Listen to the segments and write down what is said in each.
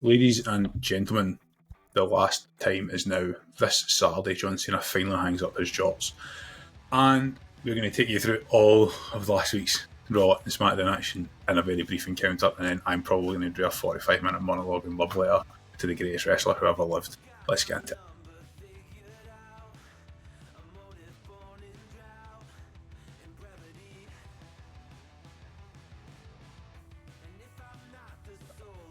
Ladies and gentlemen, the last time is now. This Saturday, John Cena finally hangs up his jorts. And we're going to take you through all of last week's Raw and SmackDown action in a very brief encounter, and then I'm probably going to do a 45-minute monologue and love letter to the greatest wrestler who ever lived. Let's get into it.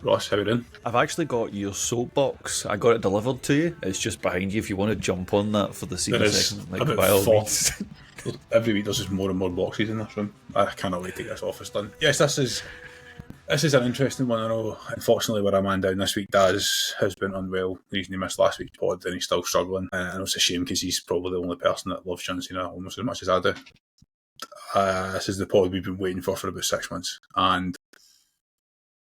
Ross, how are you doing? I've actually got your soapbox. I got it delivered to you. It's just behind you if you want to jump on that for the Cena segment. Like, by all means. Every week there's just more and more boxes in this room. I cannot wait to get this office done. Yes, this is an interesting one. I know, unfortunately, where our man down this week, Daz, has been unwell. The reason he missed last week's pod, and he's still struggling. I know it's a shame because he's probably the only person that loves John Cena almost as much as I do. This is the pod we've been waiting for about 6 months. And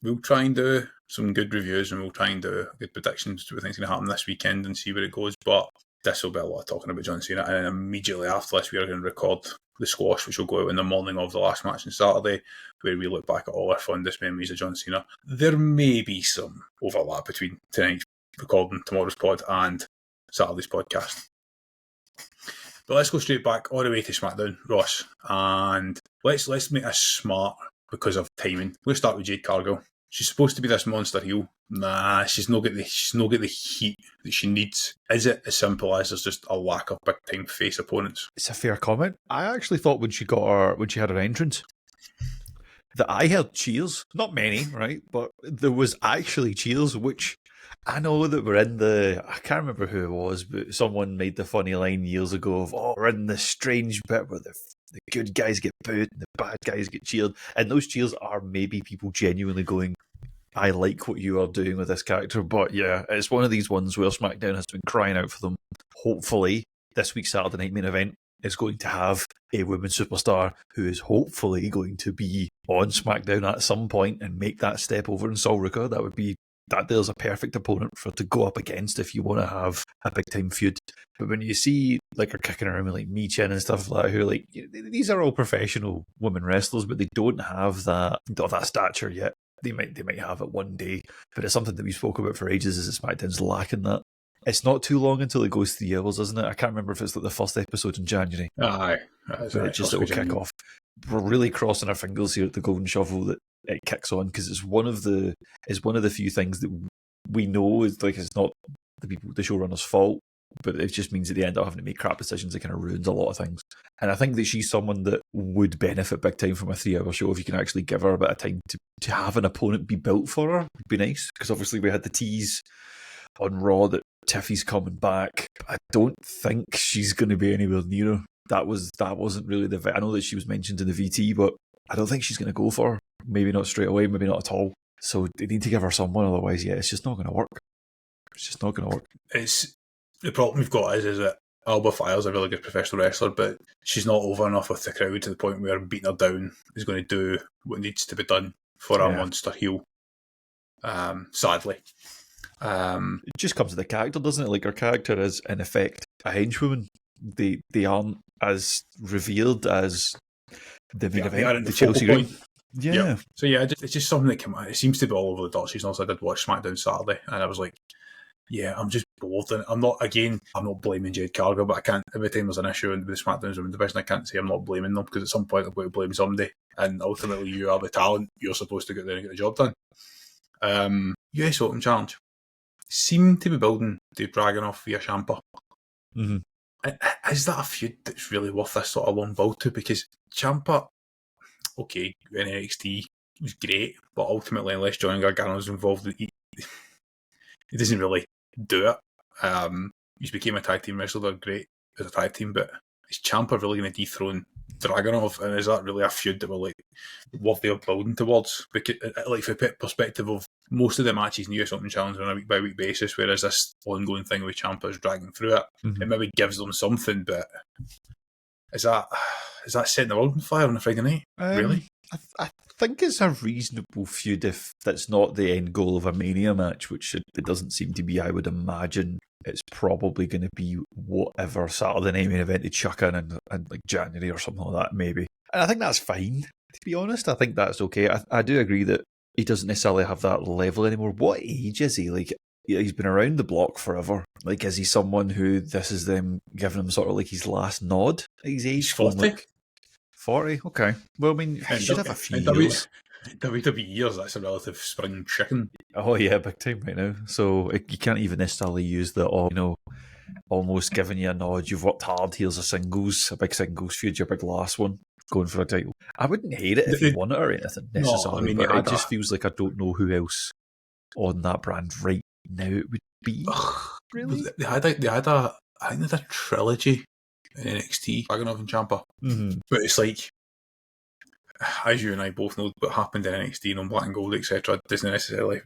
we'll try and do some good reviews, and we'll try and do good predictions to what things going to happen this weekend and see where it goes. But this will be a lot of talking about John Cena. And then immediately after this, we are going to record the squash, which will go out in the morning of the last match on Saturday, where we look back at all our fondest memories of John Cena. There may be some overlap between tonight's recording, tomorrow's pod, and Saturday's podcast. But let's go straight back all the way to SmackDown, Ross, and let's make this smart because of timing. We'll start with Jade Cargill. She's supposed to be this monster heel. Nah, she's not get the heat that she needs. Is it as simple as there's just a lack of big time face opponents? It's a fair comment. I actually thought when she had her entrance, that I heard cheers. Not many, right? But there was actually cheers, which I know that I can't remember who it was, but someone made the funny line years ago of, we're in this strange bit where the good guys get booed and the bad guys get cheered. And those cheers are maybe people genuinely going, I like what you are doing with this character. But yeah, it's one of these ones where SmackDown has been crying out for them. Hopefully, this week's Saturday Night Main Event is going to have a women's superstar who is hopefully going to be on SmackDown at some point and make that step over in Sol Ruka. There's a perfect opponent for her to go up against if you want to have a big time feud. But when you see like her kicking around with like Michin and stuff like that, who like these are all professional women wrestlers, but they don't have that stature yet. They might have it one day, but it's something that we spoke about for ages. Is that SmackDown's lacking that. It's not too long until it goes 3 hours, isn't it? I can't remember if it's like the first episode in January. Aye, it'll kick off. We're really crossing our fingers here at the Golden Shovel that it kicks on, because it's one of the few things that we know is like it's not the showrunner's fault, but it just means at the end of having to make crap decisions, it kind of ruins a lot of things. And I think that she's someone that would benefit big time from a 3-hour show if you can actually give her a bit of time to have an opponent be built for her. Would be nice, because obviously we had the tease on Raw that Tiffy's coming back. I don't think she's going to be anywhere near her. That wasn't really I know that she was mentioned in the VT, but I don't think she's going to go for her. Maybe not straight away, maybe not at all. So they need to give her someone, otherwise, yeah, it's just not going to work. It's just not going to work. The problem we've got is that Alba Fire's a really good professional wrestler, but she's not over enough with the crowd to the point where beating her down is going to do what needs to be done for a monster heel. Sadly. It just comes to the character, doesn't it? Like, her character is, in effect, a henchwoman. They aren't as revered as the main event, the Chelsea Ring. Yeah. So yeah, it's just something that came out. It seems to be all over the dot. She's also, I did watch SmackDown Saturday, and I was like, yeah, I'm just bored. And I'm not blaming Jade Cargill, but I can't, every time there's an issue with the SmackDown's women division, I can't say I'm not blaming them, because at some point I've got to blame somebody, and ultimately you are the talent. You're supposed to get there and get the job done. US Open Challenge seem to be building to Dragunov via Ciampa. Mm-hmm. Is that a feud that's really worth this sort of long build to? Because Ciampa, okay, in NXT was great, but ultimately, unless Johnny Gargano's involved, he doesn't really do it. He's became a tag team wrestler, they're great as a tag team, but is Ciampa really going to dethrone Dragunov? And is that really a feud that we're like worthy of building towards? Because, like, from the perspective of most of the matches in the US Open Challenge on a week by week basis, whereas this ongoing thing with Ciampa is dragging through it, it maybe gives them something, but is that setting the world on fire on a Friday night? Really? I think it's a reasonable feud if that's not the end goal of a Mania match, which it doesn't seem to be. I would imagine it's probably going to be whatever Saturday Night Main Event to chuck in like January or something like that, maybe. And I think that's fine, to be honest. I think that's okay. I do agree that he doesn't necessarily have that level anymore. What age is he? Like, he's been around the block forever. Like, is he someone who this is them giving him sort of like his last nod at his age? He's 40. Like, 40? Okay. Well, I mean, he should have a few years. WWE years, that's a relative spring chicken. Oh, yeah, big time right now. So you can't even necessarily use the, almost giving you a nod. You've worked hard. Here's a big singles feud, your big last one, going for a title. I wouldn't hate it if he won it or anything necessarily, but it just feels like I don't know who else on that brand right now it would be. Really? They had a I think there's a trilogy in NXT, Dragunov and Ciampa. Mm-hmm. But it's like, as you and I both know, what happened in NXT and on Black and Gold, etc., doesn't necessarily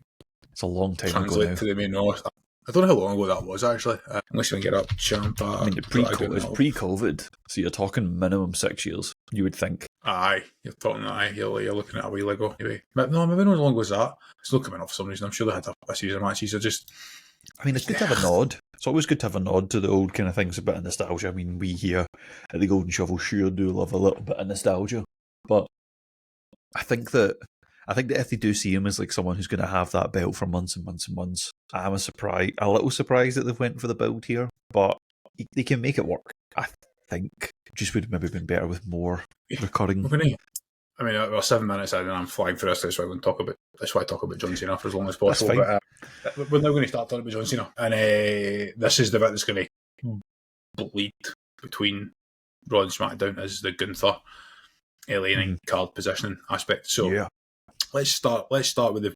It's a long time translate ago now. to the main roster. I don't know how long ago that was, actually. Unless you can get up Ciampa. I mean, it's pre-COVID, so you're talking minimum 6 years, you would think. Aye, you're talking that. You're looking at a while ago. Maybe. No, maybe not as long as that. It's not coming off for some reason. I'm sure they had a series of matches. I mean, it's good to have a nod. It's always good to have a nod to the old kind of things, a bit of nostalgia. I mean, we here at the Golden Shovel sure do love a little bit of nostalgia. But I think that if they do see him as like someone who's going to have that belt for months and months and months, I'm a little surprised that they've went for the build here, but they can make it work. I think just would have maybe been better with more recurring. I mean, we're 7 minutes in and I'm flying for this. That's why I talk about John Cena for as long as possible. But, we're now going to start talking about John Cena, and this is the bit that's going to bleed between Raw and SmackDown as the Gunther, LA and card positioning aspect. So yeah. Let's start with the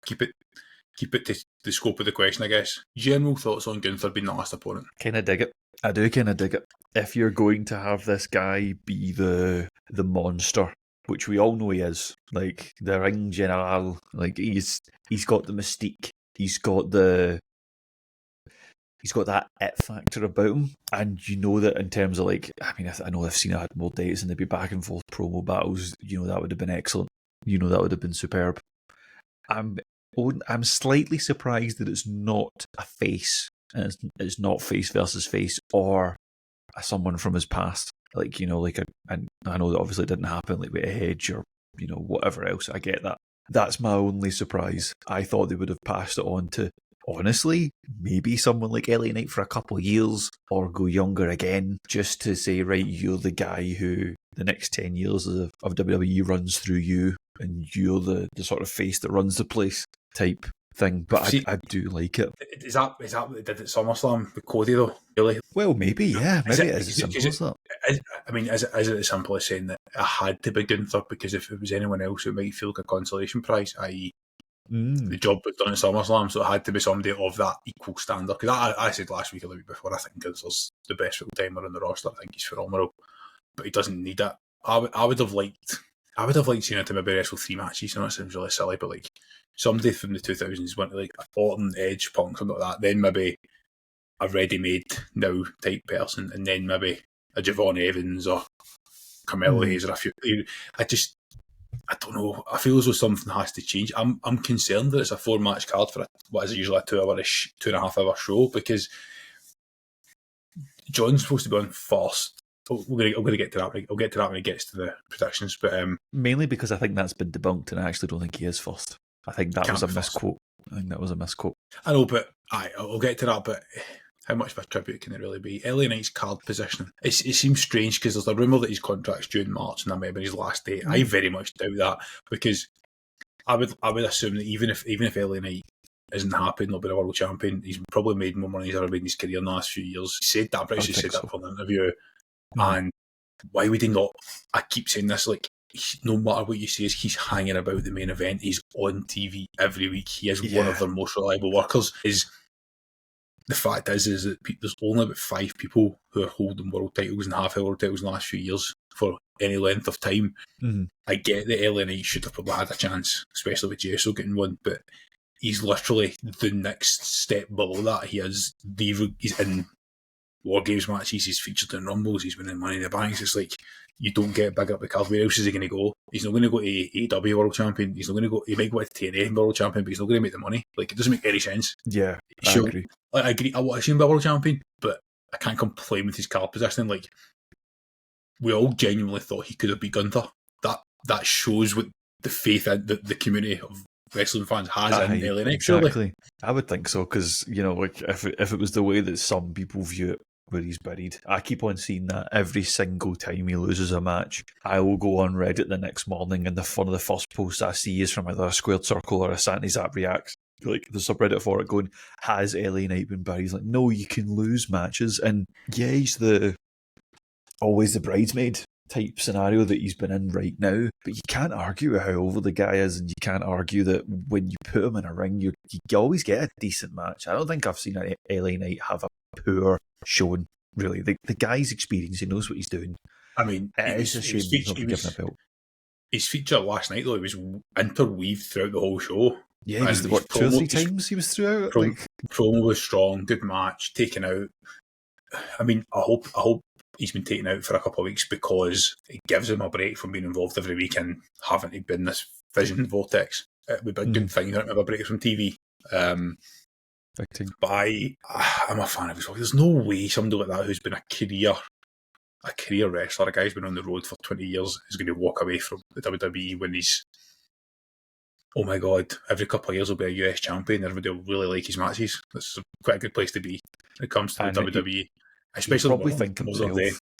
keep it to the scope of the question, I guess. General thoughts on Gunther being the last opponent? Kind of dig it. I do kind of dig it. If you're going to have this guy be the monster, which we all know he is, like the ring general, like he's got the mystique, he's got that it factor about him, and you know that in terms of like, I mean, I know if Cena had more dates and they'd be back and forth promo battles, you know that would have been excellent. You know that would have been superb. I'm slightly surprised that it's not a face, and it's not face versus face or someone from his past. Like, you know, and I know that obviously it didn't happen like with a Hedge or, you know, whatever else. I get that. That's my only surprise. I thought they would have passed it on to, honestly, maybe someone like LA Knight for a couple of years or go younger again, just to say, right, you're the guy who the next 10 years of WWE runs through you and you're the sort of face that runs the place type thing. But see, I do like it. Is that what they did at SummerSlam with Cody though? Really? Well, maybe, yeah. Maybe it is as simple as that. I mean, is it as simple as saying that it had to be Gunther because if it was anyone else, it might feel like a consolation prize, i.e. the job was done at SummerSlam, so it had to be somebody of that equal standard. Because I said last week or the week before, I think Gunther's the best full-timer on the roster. I think he's phenomenal, but he doesn't need it. I would have liked Cena to maybe wrestle 3 matches. I know it sounds really silly, but like somebody from the 2000s went to like Orton, Edge, Punk, something like that. Then maybe a ready-made now type person, and then maybe a Javon Evans or Carmelo Hayes or a few. I don't know. I feel as though something has to change. I'm concerned that it's a 4-match card for what is usually a 2.5 hour show, because John's supposed to be on first. I'm going to get to that. I'll get to that when it gets to the predictions. But mainly because I think that's been debunked, and I actually don't think he is first. I think that was a misquote. I know, but I'll get to that. But how much of a tribute can it really be? LA Knight's card positioning. It seems strange because there's a rumour that his contract's due in March and that might be his last date. I very much doubt that, because I would assume that even if LA Knight isn't happy, not being a world champion, he's probably made more money than he's ever made in his career in the last few years. He said that, I'm pretty sure he said that for an interview. And why would he not? I keep saying this, like, no matter what you say, he's hanging about the main event. He's on TV every week. He is one of their most reliable workers. The fact is that there's only about 5 people who are holding world titles and half world titles in the last few years for any length of time. I get that LA Knight should have probably had a chance, especially with JSO getting one, but he's literally the next step below that. He's in War Games matches, he's featured in Rumbles, he's winning Money in the Bank. It's like, you don't get big up the card. Where else is he going to go? He's not going to go to AEW World Champion. He's not going to go. He might go to TNA World Champion, but he's not going to make the money. Like, it doesn't make any sense. Yeah, I agree. I agree. I want to see him be a World Champion, but I can't complain with his card positioning. Like, we all genuinely thought he could have beat Gunther. That shows what the faith in the community of wrestling fans has in LA Knight. Exactly. Surely. I would think so, because, like, if it was the way that some people view it, where he's buried, I keep on seeing that every single time he loses a match. I will go on Reddit the next morning, and one of the first posts I see is from either a Squared Circle or a Santi Zap Reacts. Like, the subreddit for it going, has LA Knight been buried? He's like, no, you can lose matches. And yeah, he's always the bridesmaid type scenario that he's been in right now, but you can't argue with how over the guy is, and you can't argue that when you put him in a ring, you always get a decent match. I don't think I've seen LA Knight have a poor showing, really. The guy's experienced, he knows what he's doing. I mean, it's a shame he's not been given a belt. His feature last night, though, it was interweaved throughout the whole show. Yeah, he was, 2 or 3 times he was throughout. Promo was strong, good match, taken out. I mean, I hope he's been taken out for a couple of weeks, because it gives him a break from being involved every week and having to be in this vision vortex. It would be a good thing that have a break from TV. But I'm a fan of his work. There's no way somebody like that, who's been a career wrestler, a guy who's been on the road for 20 years, is going to walk away from the WWE when he's, oh my God, every couple of years he'll be a US champion. Everybody will really like his matches. That's quite a good place to be when it comes to the WWE. Especially probably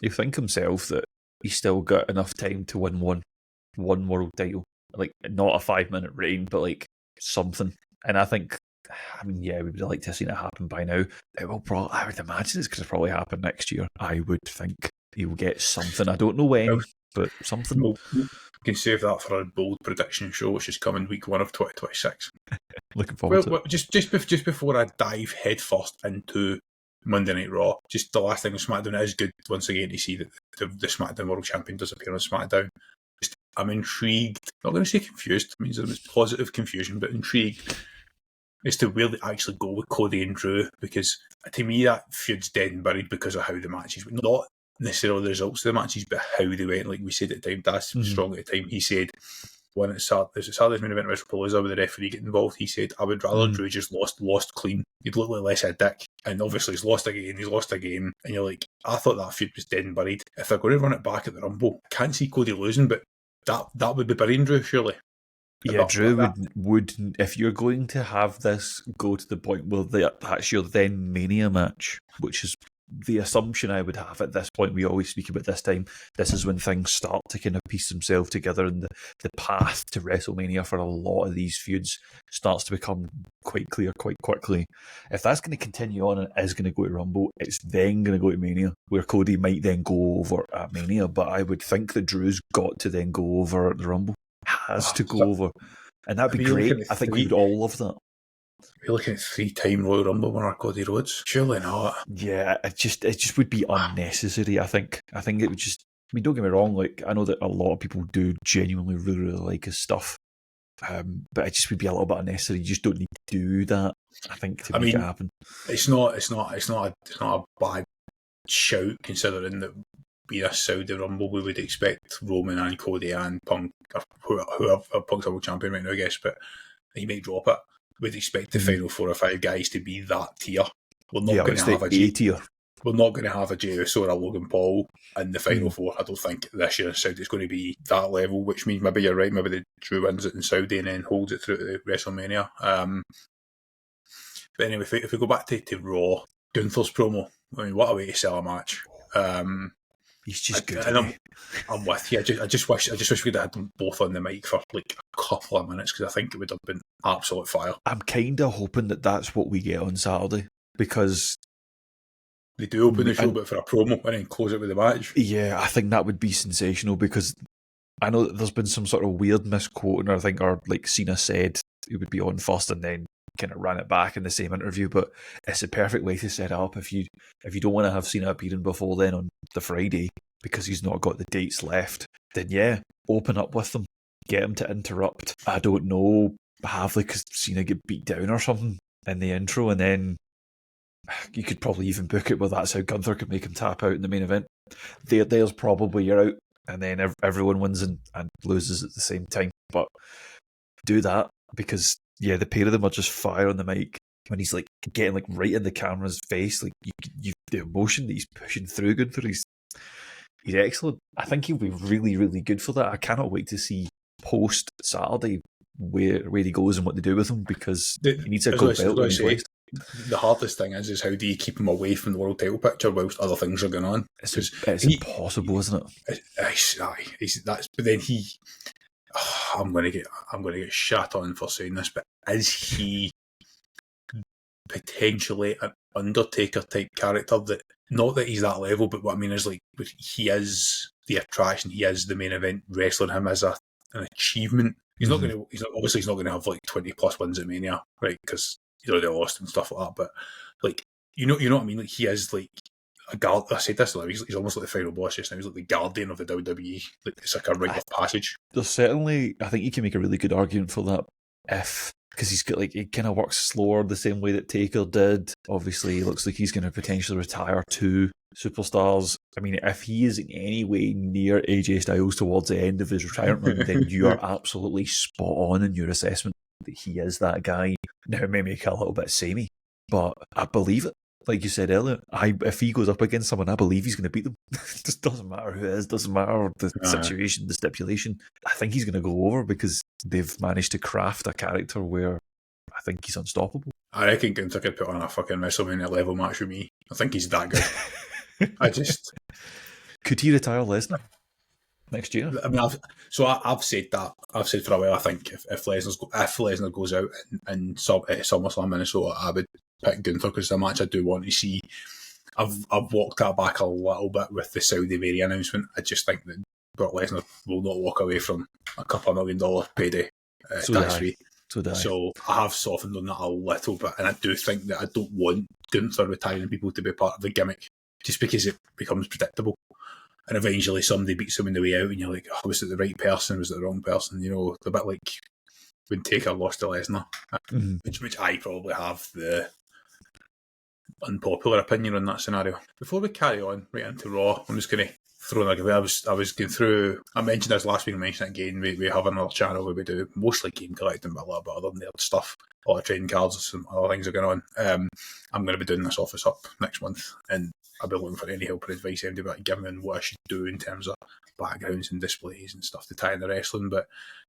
you think himself that he's still got enough time to win one world title. Like, not a 5-minute reign, but like something. And I think, we would like to have seen it happen by now. It will probably, I would imagine it's going to probably happen next year. I would think he will get something. I don't know when, but something. We can save that for a bold prediction show, which is coming week 1 of 2026. Looking forward to it. Just before I dive headfirst into Monday Night Raw, just the last thing on SmackDown, it is good once again to see that the SmackDown World Champion does appear on SmackDown. I'm intrigued, not going to say confused, it means there's positive confusion, but intrigued as to where they actually go with Cody and Drew, because to me that feud's dead and buried because of how the matches went. Not necessarily the results of the matches, but how they went. Like we said at the time, that's strong at the time. He said, when it started, there's a Saturday's main event with Palooza with the referee getting involved, he said, I would rather Drew just lost clean. He'd look like less of a dick. And obviously he's lost again. And you're like, I thought that feud was dead and buried. If they're going to run it back at the Rumble, I can't see Cody losing, but that would be burying Drew, surely. Yeah, Drew would, if you're going to have this go to the point where that's your then Mania match, which is the assumption I would have at this point. We always speak about this time. This is when things start to kind of piece themselves together, and the path to WrestleMania for a lot of these feuds starts to become quite clear quite quickly. If that's going to continue on and is going to go to Rumble, it's then going to go to Mania, where Cody might then go over at Mania, but I would think that Drew's got to then go over at the Rumble. Has to go over. And that'd be great. I think we would all love that. We're looking at 3-time Royal Rumble winner Cody Rhodes. Surely not. Yeah, it just would be unnecessary. I think it would just. I mean, don't get me wrong. Like, I know that a lot of people do genuinely really, really like his stuff, but it just would be a little bit unnecessary. You just don't need to do that. I think to make it happen. It's not a bad shout, considering that being a Saudi Rumble, we would expect Roman and Cody and Punk, whoever Punk's a world champion right now, I guess, but he may drop it. We'd expect the final 4 or 5 guys to be that tier. We're not going to have a tier. We're not going to have a Jey Uso or a Logan Paul in the final 4. I don't think this year in Saudi it's going to be that level, which means maybe you're right. Maybe the Drew wins it in Saudi and then holds it through to WrestleMania. But anyway, if we go back to Raw, Gunther's promo. I mean, what a way to sell a match. He's just good. And I'm with you. I just wish we'd had them both on the mic for like a couple of minutes, because I think it would have been absolute fire. I'm kind of hoping that that's what we get on Saturday, because they do open the show but for a promo and then close it with the match. Yeah, I think that would be sensational, because I know that there's been some sort of weird misquoting, or I think, or like Cena said it would be on first and then kind of ran it back in the same interview, but it's a perfect way to set it up. If you don't want to have Cena appearing before then on the Friday because he's not got the dates left, then yeah, open up with them, get him to interrupt. I don't know, have like Cena get beat down or something in the intro, and then you could probably even book it where that's how Gunther could make him tap out in the main event. There's probably you're out, and then everyone wins and loses at the same time. But do that, because yeah, the pair of them are just fire on the mic. When he's like getting like right in the camera's face, like you the emotion that he's pushing through Gunther, he's excellent. I think he'll be really, really good for that. I cannot wait to see post Saturday where he goes and what they do with him, because he needs a gold belt in place. The hardest thing is how do you keep him away from the world title picture whilst other things are going on? It's impossible, isn't it? But then I'm going to get shut on for saying this, but is he potentially an Undertaker type character? That not that he's that level, but what I mean is like he is the attraction. He is the main event. Wrestling him as an achievement. He's not going to. He's not going to have like 20 plus wins at Mania, right? Because he's already lost and stuff like that. But like you know what I mean. Like he is like a guard. I said this. Like, he's almost like the final boss just now. He's like the guardian of the WWE. Like it's like a rite of passage. There's certainly. I think you can make a really good argument for that because he's got he kind of works slower the same way that Taker did. Obviously, he looks like he's going to potentially retire two superstars. I mean, if he is in any way near AJ Styles towards the end of his retirement, then you are absolutely spot on in your assessment that he is that guy. Now, it may make it a little bit samey, but I believe it. Like you said earlier, if he goes up against someone, I believe he's going to beat them. It just doesn't matter who it is, doesn't matter the situation, the stipulation. I think he's going to go over because they've managed to craft a character where I think he's unstoppable. I reckon Gunther could put on a fucking WrestleMania level match with me. I think he's that good. Could he retire Lesnar next year? I mean, I've said that. I've said for a while. I think if Lesnar goes out in SummerSlam Minnesota, I would pick Gunther because it's a match I do want to see. I've walked that back a little bit with the Saudi Arabia announcement. I just think that Brock Lesnar will not walk away from a couple $1 million payday tax-free. So I have softened on that a little bit, and I do think that I don't want Gunther retiring people to be part of the gimmick, just because it becomes predictable. And eventually somebody beats him on the way out, and you're like, oh, was it the right person? Was it the wrong person? You know, a bit like when Taker lost to Lesnar, which I probably have the unpopular opinion on that scenario. Before we carry on right into Raw, I'm just going to throw in I was going through, I mentioned this last week, I mentioned it again, we have another channel where we do mostly game collecting, but a little bit other nerd stuff, a lot of trading cards, some other things are going on. I'm going to be doing this office up next month, and I'll be looking for any help or advice anybody about giving what I should do in terms of backgrounds and displays and stuff to tie in the wrestling. But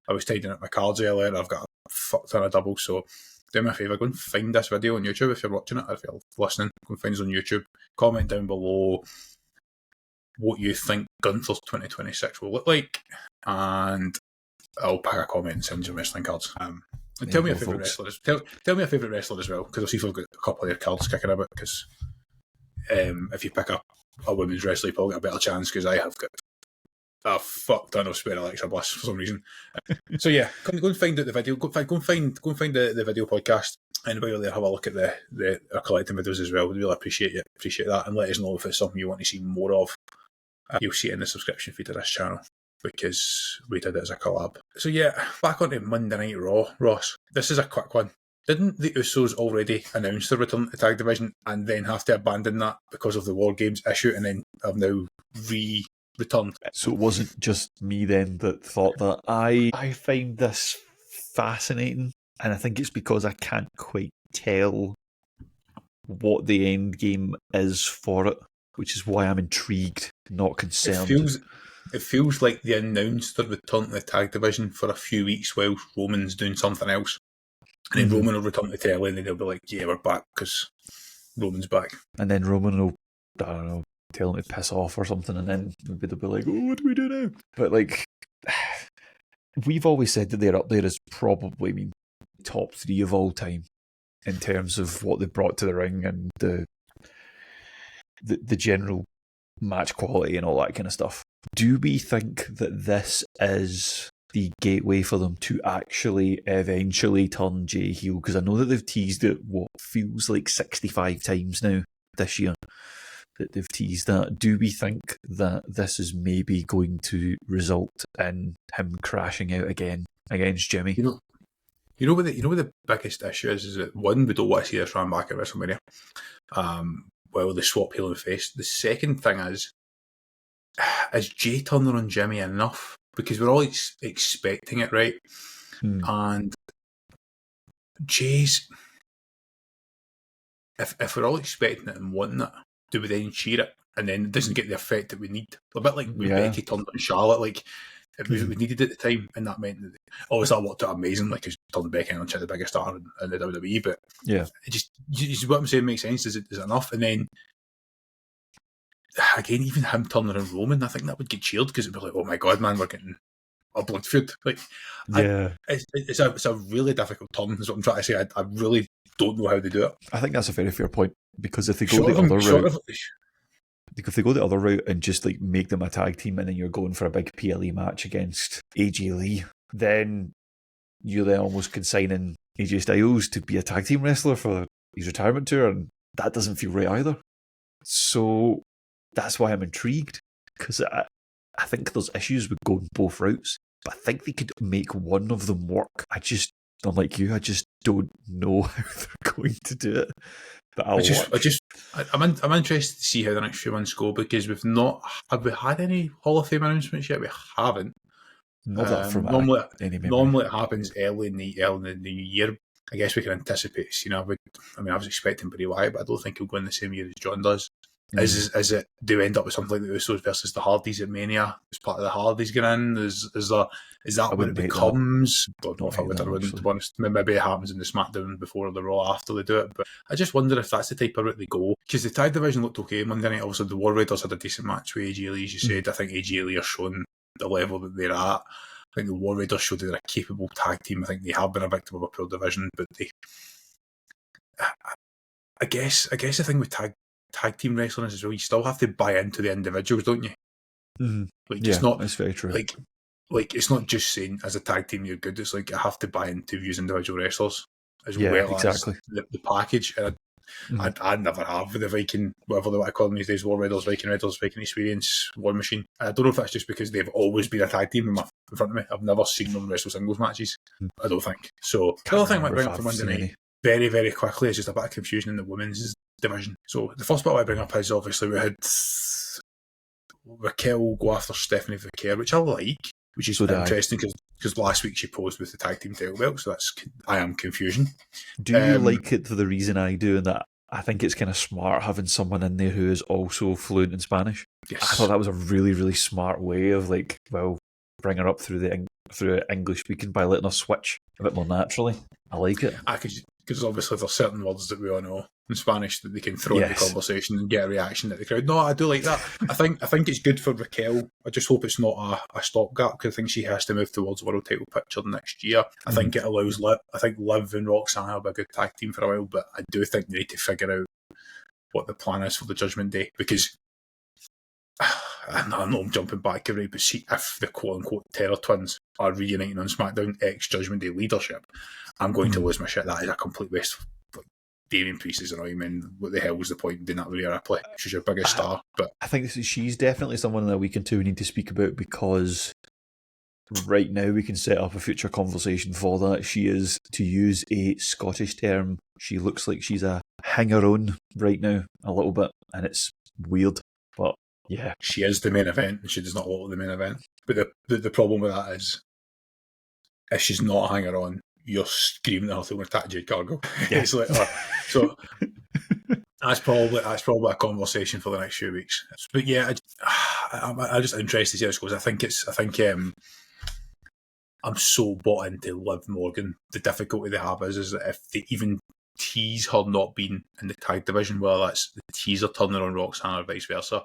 I was tidying up my cards earlier, I've got a fuck ton of doubles, so do me a favour, go and find this video on YouTube if you're watching it, or if you're listening, go and find us on YouTube. Comment down below what you think Gunther's 2026 will look like, and I'll pick a comment and send you wrestling cards. And tell me a favourite wrestler. Tell me a favourite wrestler as well, because I'll see if I've got a couple of your cards kicking about. Because if you pick up a women's wrestler, you'll probably get a better chance, because I have got a fuck ton of spare Alexa Bliss for some reason. So yeah, go and find out the video. Go and find the video podcast. And while you're there, have a look at our collecting videos as well. We'd really appreciate that, and let us know if it's something you want to see more of. You'll see it in the subscription feed of this channel, because we did it as a collab. So yeah, back onto Monday Night Raw, Ross. This is a quick one. Didn't the Usos already announce their return to the tag division and then have to abandon that because of the War Games issue, and then have now returned? So it wasn't just me then that thought that. I find this fascinating, and I think it's because I can't quite tell what the end game is for it, which is why I'm intrigued, not concerned. It feels like they announced their return to the tag division for a few weeks while Roman's doing something else. And then Roman will return to telly, and then they'll be like, yeah, we're back because Roman's back. And then Roman will, I don't know, tell him to piss off or something, and then maybe they'll be like, oh, what do we do now? But like, we've always said that they're up there as probably, top 3 of all time in terms of what they brought to the ring and the general match quality and all that kind of stuff. Do we think that this is the gateway for them to actually eventually turn Jay heel? Because I know that they've teased it what feels like 65 times now this year that they've teased that. Do we think that this is maybe going to result in him crashing out again against Jimmy? You know what the biggest issue is that one, we don't want to see this run back at WrestleMania. Well, they swap heel and face. The second thing is Jay turning on Jimmy enough? Because we're all expecting it, right? And Jay's, if we're all expecting it and wanting it, do we then cheer it? And then it doesn't get the effect that we need. A bit like when Becky turned on Charlotte. Like, We needed it at the time, and that meant that obviously that worked out amazing, like because turned Becky on to the biggest star in the WWE. But yeah, it just what I'm saying makes sense. Is it enough? And then again, even him turning on Roman, I think that would get cheered because it'd be like, oh my god, man, we're getting a blood feud. Like, it's a really difficult turn. Is what I'm trying to say. I really don't know how they do it. I think that's a very fair point, because if they go the other route, if they go the other route and just like make them a tag team, and then you're going for a big PLE match against AJ Lee, then you're then almost consigning AJ Styles to be a tag team wrestler for his retirement tour, and that doesn't feel right either. So that's why I'm intrigued, because I think there's issues with going both routes, but I think they could make one of them work. Unlike you, I just don't know how they're going to do it. But I'm interested to see how the next few months go, because have we had any Hall of Fame announcements yet? We haven't. Not that from any memory. Normally it happens early in the new year. I guess we can anticipate Cena. I was expecting Bray Wyatt, but I don't think he'll go in the same year as John does. Do we end up with something like the Usos versus the Hardys at Mania? Is part of the Hardys getting in? Is that what it becomes? Don't know if I would or wouldn't, to be honest. Maybe it happens in the SmackDown before or the Raw after they do it, but I just wonder if that's the type of route they go. Because the tag division looked okay Monday night. Also, the War Raiders had a decent match with AJ Lee, as you said. I think AJ Lee are showing the level that they're at. I think the War Raiders showed they're a capable tag team. I think they have been a victim of a poor division, but I guess the thing with tag team wrestling is as well, you still have to buy into the individuals, don't you? Mm-hmm. That's very true. Like it's not just saying as a tag team you're good. It's like I have to buy into you as individual wrestlers as well as the package. And I never have with the Viking, whatever they want to call them these days, War Raiders, Viking Experience, War Machine. I don't know if that's just because they've always been a tag team in front of me. I've never seen them wrestle singles matches. I don't think so. The other thing I might bring up from Monday night very, very quickly is just a bit of confusion in the women's division. So the first bit I bring up is obviously we had Raquel go after Stephanie Vaquer, which I like, which is interesting because last week she posed with the tag team title belt, so I am confusion. Do you like it for the reason I do, and that I think it's kind of smart having someone in there who is also fluent in Spanish? Yes. I thought that was a really, really smart way of bring her up through English speaking by letting her switch a bit more naturally. I like it. Because obviously there's certain words that we all know in Spanish that they can throw in the conversation and get a reaction at the crowd. No, I do like that. I think it's good for Raquel. I just hope it's not a stopgap, because I think she has to move towards world title picture next year. I think it allows Liv. I think Liv and Roxanne will be a good tag team for a while, but I do think they need to figure out what the plan is for the Judgment Day, because I know I'm jumping back every, but see, if the quote-unquote Terror Twins are reuniting on SmackDown ex-Judgment Day leadership, I'm going to lose my shit. That is a complete waste. Like, Damian Priest is annoying, man. What the hell was the point in doing that with Rhea Ripley? She's your biggest star. But I think she's definitely someone in a week or two we need to speak about, because right now we can set up a future conversation for that. She is, to use a Scottish term, she looks like she's a hanger-on right now, a little bit, and it's weird, but yeah. She is the main event, and she does not look like the main event. But the problem with that is, if she's not a hanger-on, you're screaming at her to attack Jade Cargill. Yeah. It's like, so that's probably a conversation for the next few weeks. But yeah, I'm just interested to see how this goes. I think I'm so bought into Liv Morgan. The difficulty they have is that if they even tease her not being in the tag division, whether that's the teaser turning on Roxanne or vice versa,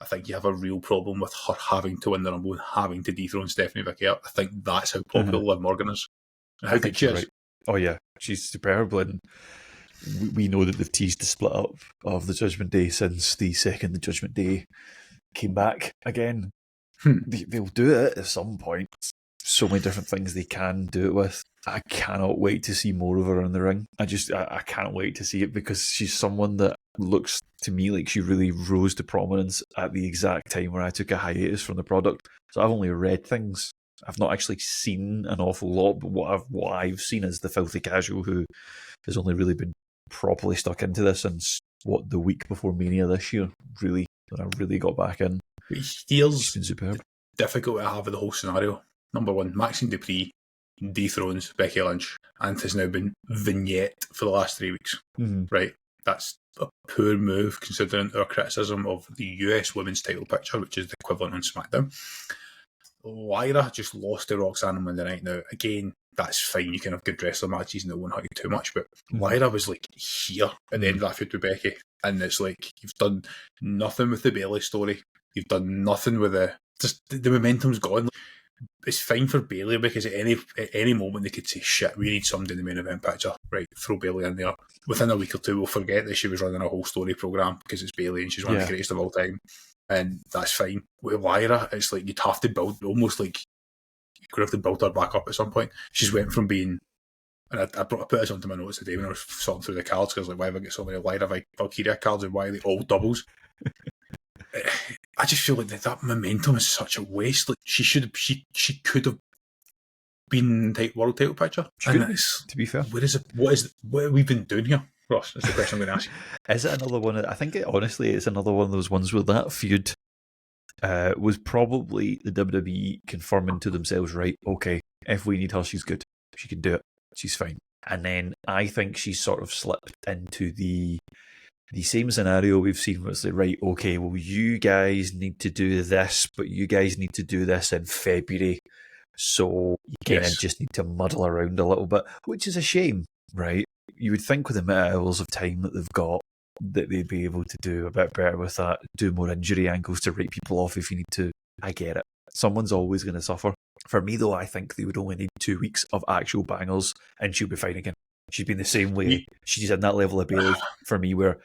I think you have a real problem with her having to win the Rumble and having to dethrone Stephanie Vaquer. I think that's how popular Liv Morgan is. And how good she is. Right. Oh yeah, she's superb. And we know that they've teased the split up of the Judgment Day since the second the Judgment Day came back again. They'll do it at some point. So many different things they can do it with. I cannot wait to see more of her in the ring. I can't wait to see it, because she's someone that looks to me like she really rose to prominence at the exact time where I took a hiatus from the product. So I've only read things. I've not actually seen an awful lot, but what I've seen is the filthy casual who has only really been properly stuck into this since the week before Mania this year. Really, when I really got back in. Here's been superb. Difficult to have with the whole scenario. Number one, Maxine Dupree dethrones Becky Lynch and has now been vignette for the last 3 weeks. Right, that's a poor move considering our criticism of the US women's title picture, which is the equivalent on SmackDown. Lyra just lost to Roxanne on Monday night. Now, again, that's fine. You can have good wrestler matches and it won't hurt you too much. But Lyra was like here at the end of that feud with Becky. And it's like, you've done nothing with the Bayley story. You've done nothing with the momentum's gone. It's fine for Bayley because at any moment they could say, shit, we need somebody in the main event picture. Right, throw Bayley in there. Within a week or two, we'll forget that she was running a whole story programme because it's Bayley and she's one of the greatest of all time. And that's fine. With Lyra, it's like you'd have to build, almost like you could have to build her back up at some point. She's went from being, and I put this onto my notes today when I was sorting through the cards because like, why have I got so many Lyra Valkyria cards and why are they all doubles? I just feel like that momentum is such a waste. Like she could have been world title picture. To be fair, what have we been doing here, Ross? That's the question I'm going to ask you. Is it another one? I think honestly, it's another one of those ones where that feud was probably the WWE confirming to themselves, right? Okay, if we need her, she's good. She can do it. She's fine. And then I think she sort of slipped into the same scenario we've seen where it's like, right, okay, well, you guys need to do this, but you guys need to do this in February. So you kind of just need to muddle around a little bit, which is a shame, right? You would think with the amount of hours of time that they've got that they'd be able to do a bit better with that, do more injury angles to write people off if you need to. I get it. Someone's always going to suffer. For me, though, I think they would only need 2 weeks of actual bangers and she'll be fine again. She's been the same way. She's in that level of Bayley for me where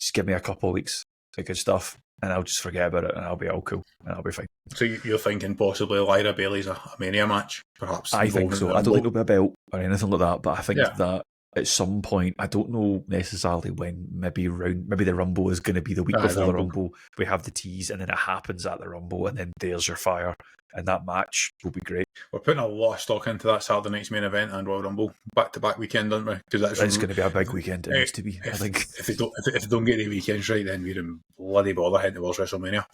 just give me a couple of weeks of good stuff and I'll just forget about it and I'll be all cool and I'll be fine. So you're thinking possibly Lyra Bayley's a Mania match, perhaps? I think so. I don't think it'll be a belt or anything like that, but I think that at some point, I don't know necessarily when, maybe the Rumble is going to be the week before the Rumble. We have the tease and then it happens at the Rumble and then there's your fire. And that match will be great. We're putting a lot of stock into that Saturday night's main event and Royal Rumble back-to-back weekend, aren't we? Because it's going to be a big weekend. It needs to be. I think if they don't get the weekends right, then we're in bloody bother heading towards WrestleMania.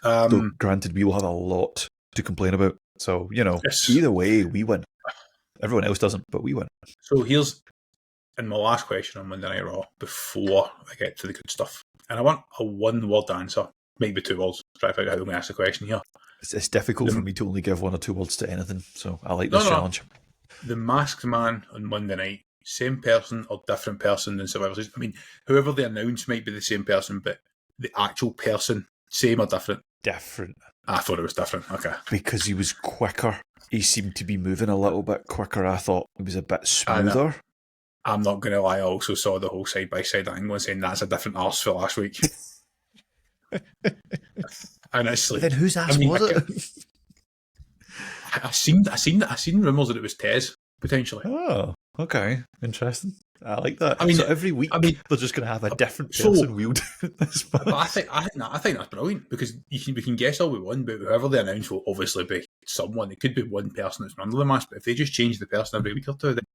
Though, granted, we will have a lot to complain about. So either way, we win. Everyone else doesn't, but we win. So here's my last question on Monday Night Raw before I get to the good stuff, and I want a one-word answer, maybe 2 words. Try to figure out how to ask the question here. It's difficult for me to only give 1 or 2 words to anything, so I like this challenge. The Masked Man on Monday night, same person or different person than Survivor Series? I mean, whoever they announce might be the same person, but the actual person, same or different? Different. I thought it was different, okay. Because he was quicker. He seemed to be moving a little bit quicker. I thought it was a bit smoother. I'm not going to lie, I also saw the whole side-by-side angle and saying that's a different arse for last week. And it's like, then whose ass was it? I seen rumours that it was Tez potentially. Oh, okay, interesting. I like that. I mean, so every week they're just going to have a different person wield this match. But I think that's brilliant because we can guess all we want, but whoever they announce will obviously be someone. It could be one person that's under the mask, but if they just change the person every week or two, then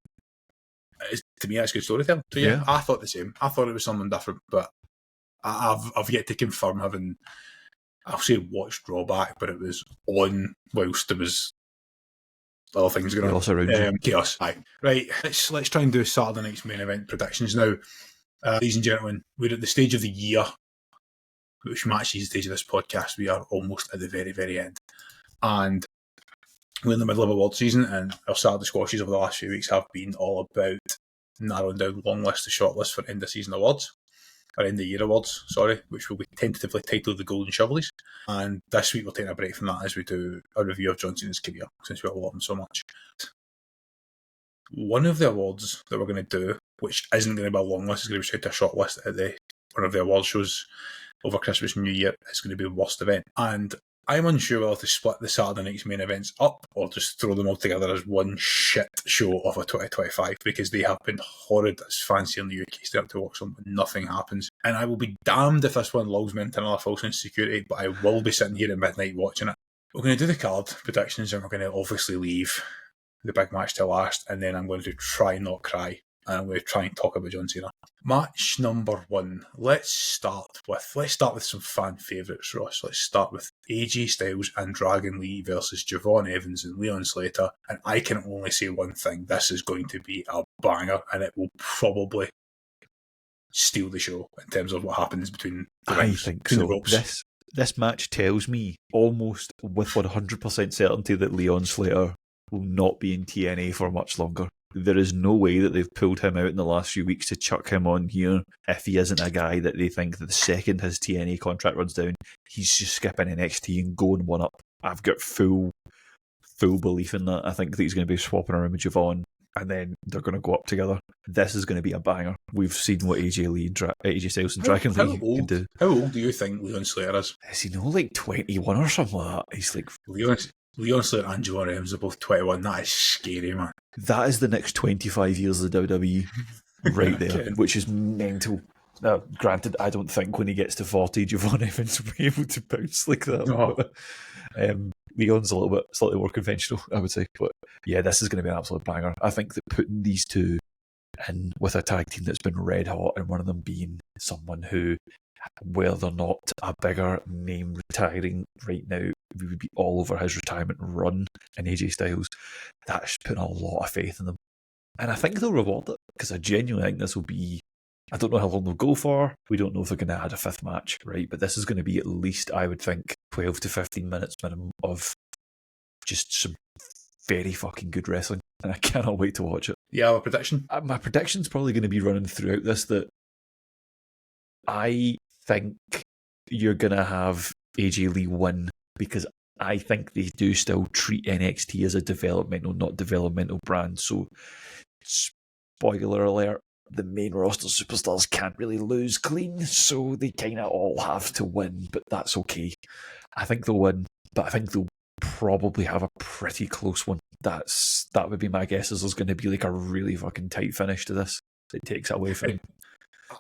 to me that's good storytelling. So yeah, I thought the same. I thought it was someone different, but I've yet to confirm having. I'll say watched Raw back, but it was on whilst there was other things going on. Chaos. Right, let's try and do Saturday night's main event predictions now. Ladies and gentlemen, we're at the stage of the year, which matches the stage of this podcast. We are almost at the very, very end. And we're in the middle of award season, and our Saturday squashes over the last few weeks have been all about narrowing down long list to short list for end of season awards. Or end of year awards, which will be tentatively titled the Golden Shovelies. And this week we're taking a break from that as we do a review of John Cena's career, since we all love him so much. One of the awards that we're going to do, which isn't going to be a long list, is going to be straight to a short list at one of the award shows over Christmas and New Year. It's going to be the worst event. And I'm unsure whether to split the Saturday night's main events up or just throw them all together as one shit show of a 2025 because they have been horrid as fancy in the UK start to watch them when nothing happens. And I will be damned if this one lulls me into another false insecurity, but I will be sitting here at midnight watching it. We're going to do the card predictions and we're going to obviously leave the big match to last, and then I'm going to try not cry and I'm going to try and talk about John Cena. Match number 1. Let's start with some fan favourites, Ross. Let's start with AJ Styles and Dragon Lee versus Javon Evans and Leon Slater. And I can only say one thing. This is going to be a banger, and it will probably steal the show in terms of what happens between the rings, I think between so. the ropes. this match tells me almost with 100% certainty that Leon Slater will not be in TNA for much longer. There is no way that they've pulled him out in the last few weeks to chuck him on here if he isn't a guy that they think that the second his TNA contract runs down, he's just skipping NXT and going one up. I've got full belief in that. I think that he's going to be swapping around with Javon, and then they're going to go up together. This is going to be a banger. We've seen what AJ Styles and Dragon Lee can do. How old do you think Leon Slater is? Is he like 21 or something like that? He's like... Leon Slater and Javon Evans are both 21. That is scary, man. That is the next 25 years of the WWE right there, which is mental. Granted, I don't think when he gets to 40, Javon Evans will be able to bounce like that. No. But, Leon's a little bit slightly more conventional, I would say. But yeah, this is going to be an absolute banger. I think that putting these two in with a tag team that's been red hot, and one of them being someone who, where they're not a bigger name retiring right now, we would be all over his retirement run in AJ Styles. That's putting a lot of faith in them. And I think they'll reward it, because I genuinely think this will be... I don't know how long they'll go for. We don't know if they're going to add a fifth match, right? But this is going to be at least, I would think, 12 to 15 minutes minimum of just some very fucking good wrestling. And I cannot wait to watch it. Yeah, my prediction? My prediction's probably going to be running throughout this that I think you're going to have AJ Lee win, because I think they do still treat NXT as a developmental, not developmental brand. So, spoiler alert, the main roster superstars can't really lose clean, so they kind of all have to win, but that's okay. I think they'll win, but I think they'll probably have a pretty close one. That would be my guess, is there's going to be like a really fucking tight finish to this that takes it away from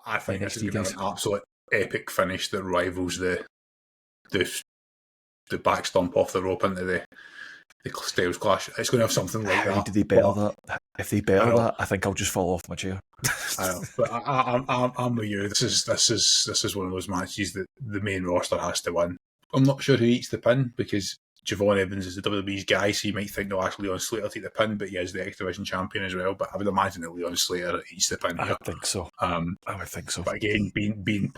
I think this is going to be an absolute epic finish that rivals the back stomp off the rope into the Styles Clash. It's going to have something like that. How do they better that? If they better that, I think I'll just fall off my chair. I know, but I'm with you. This is one of those matches that the main roster has to win. I'm not sure who eats the pin, because Javon Evans is the WWE's guy, so you might think, no, actually Leon Slater take the pin, but he is the X Division champion as well. But I would imagine that Leon Slater eats the pin here. I think so. I would think so. But again, being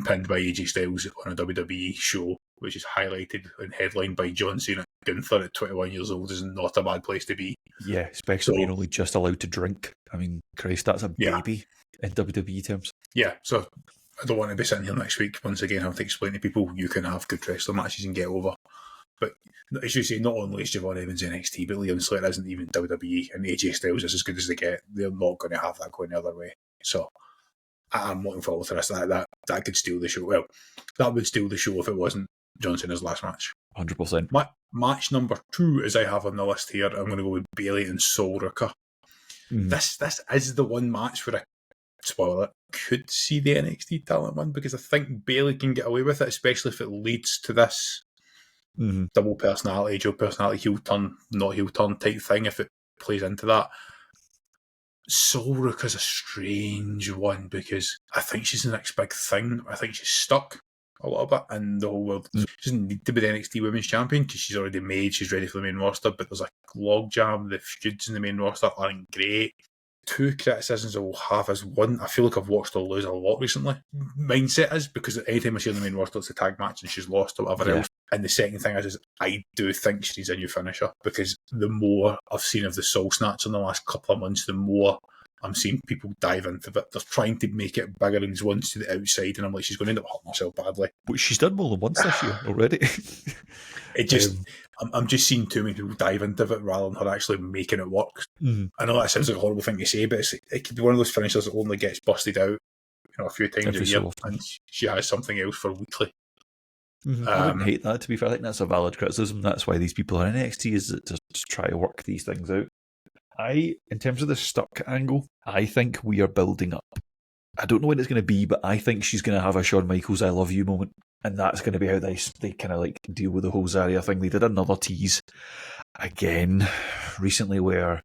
pinned by AJ Styles on a WWE show, which is highlighted and headlined by John Cena and Gunther at 21 years old, is not a bad place to be. Yeah, especially being only just allowed to drink. I mean, Christ, that's a baby in WWE terms. Yeah, so I don't want to be sitting here next week, once again, having to explain to people you can have good wrestling matches and get over. But as you say, not only is Javon Evans NXT, but Leon Slater isn't even WWE, and AJ Styles is as good as they get. They're not going to have that going the other way. So I'm looking forward to this. That could steal the show. Well, that would steal the show if it wasn't John Cena's last match. 100%. Match number 2, as I have on the list here, I'm going to go with Bayley and Sol Ruka. This is the one match where I, spoiler it, could see the NXT talent win, because I think Bayley can get away with it, especially if it leads to this double personality, dual personality, heel turn, not heel turn type thing, if it plays into that. Sol Ruka's a strange one, because I think she's the next big thing. I think she's stuck a little bit in the whole world. She doesn't need to be the NXT Women's Champion, because she's already made, she's ready for the main roster, but there's a logjam. The feuds in the main roster aren't great. 2 criticisms I will have is, one, I feel like I've watched her lose a lot recently. Mindset is, because anytime I see her in the main roster, it's a tag match and she's lost or whatever else. And the second thing is I do think she needs a new finisher, because the more I've seen of the Soul Snatch in the last couple of months, the more I'm seeing people dive into it. They're trying to make it bigger and once to the outside, and I'm like, she's going to end up hurting herself badly. But she's done more than once this year already. It just, I'm just seeing too many people dive into it rather than her actually making it work. I know that sounds like a horrible thing to say, but it could be one of those finishers that only gets busted out, a few times a year, and she has something else for weekly. I wouldn't hate that, to be fair. I think that's a valid criticism. That's why these people are in NXT, is to try to work these things out. In terms of the stuck angle, I think we are building up. I don't know when it's going to be, but I think she's going to have a Shawn Michaels "I love you" moment, and that's going to be how they kind of like deal with the whole Zarya thing. They did another tease again recently where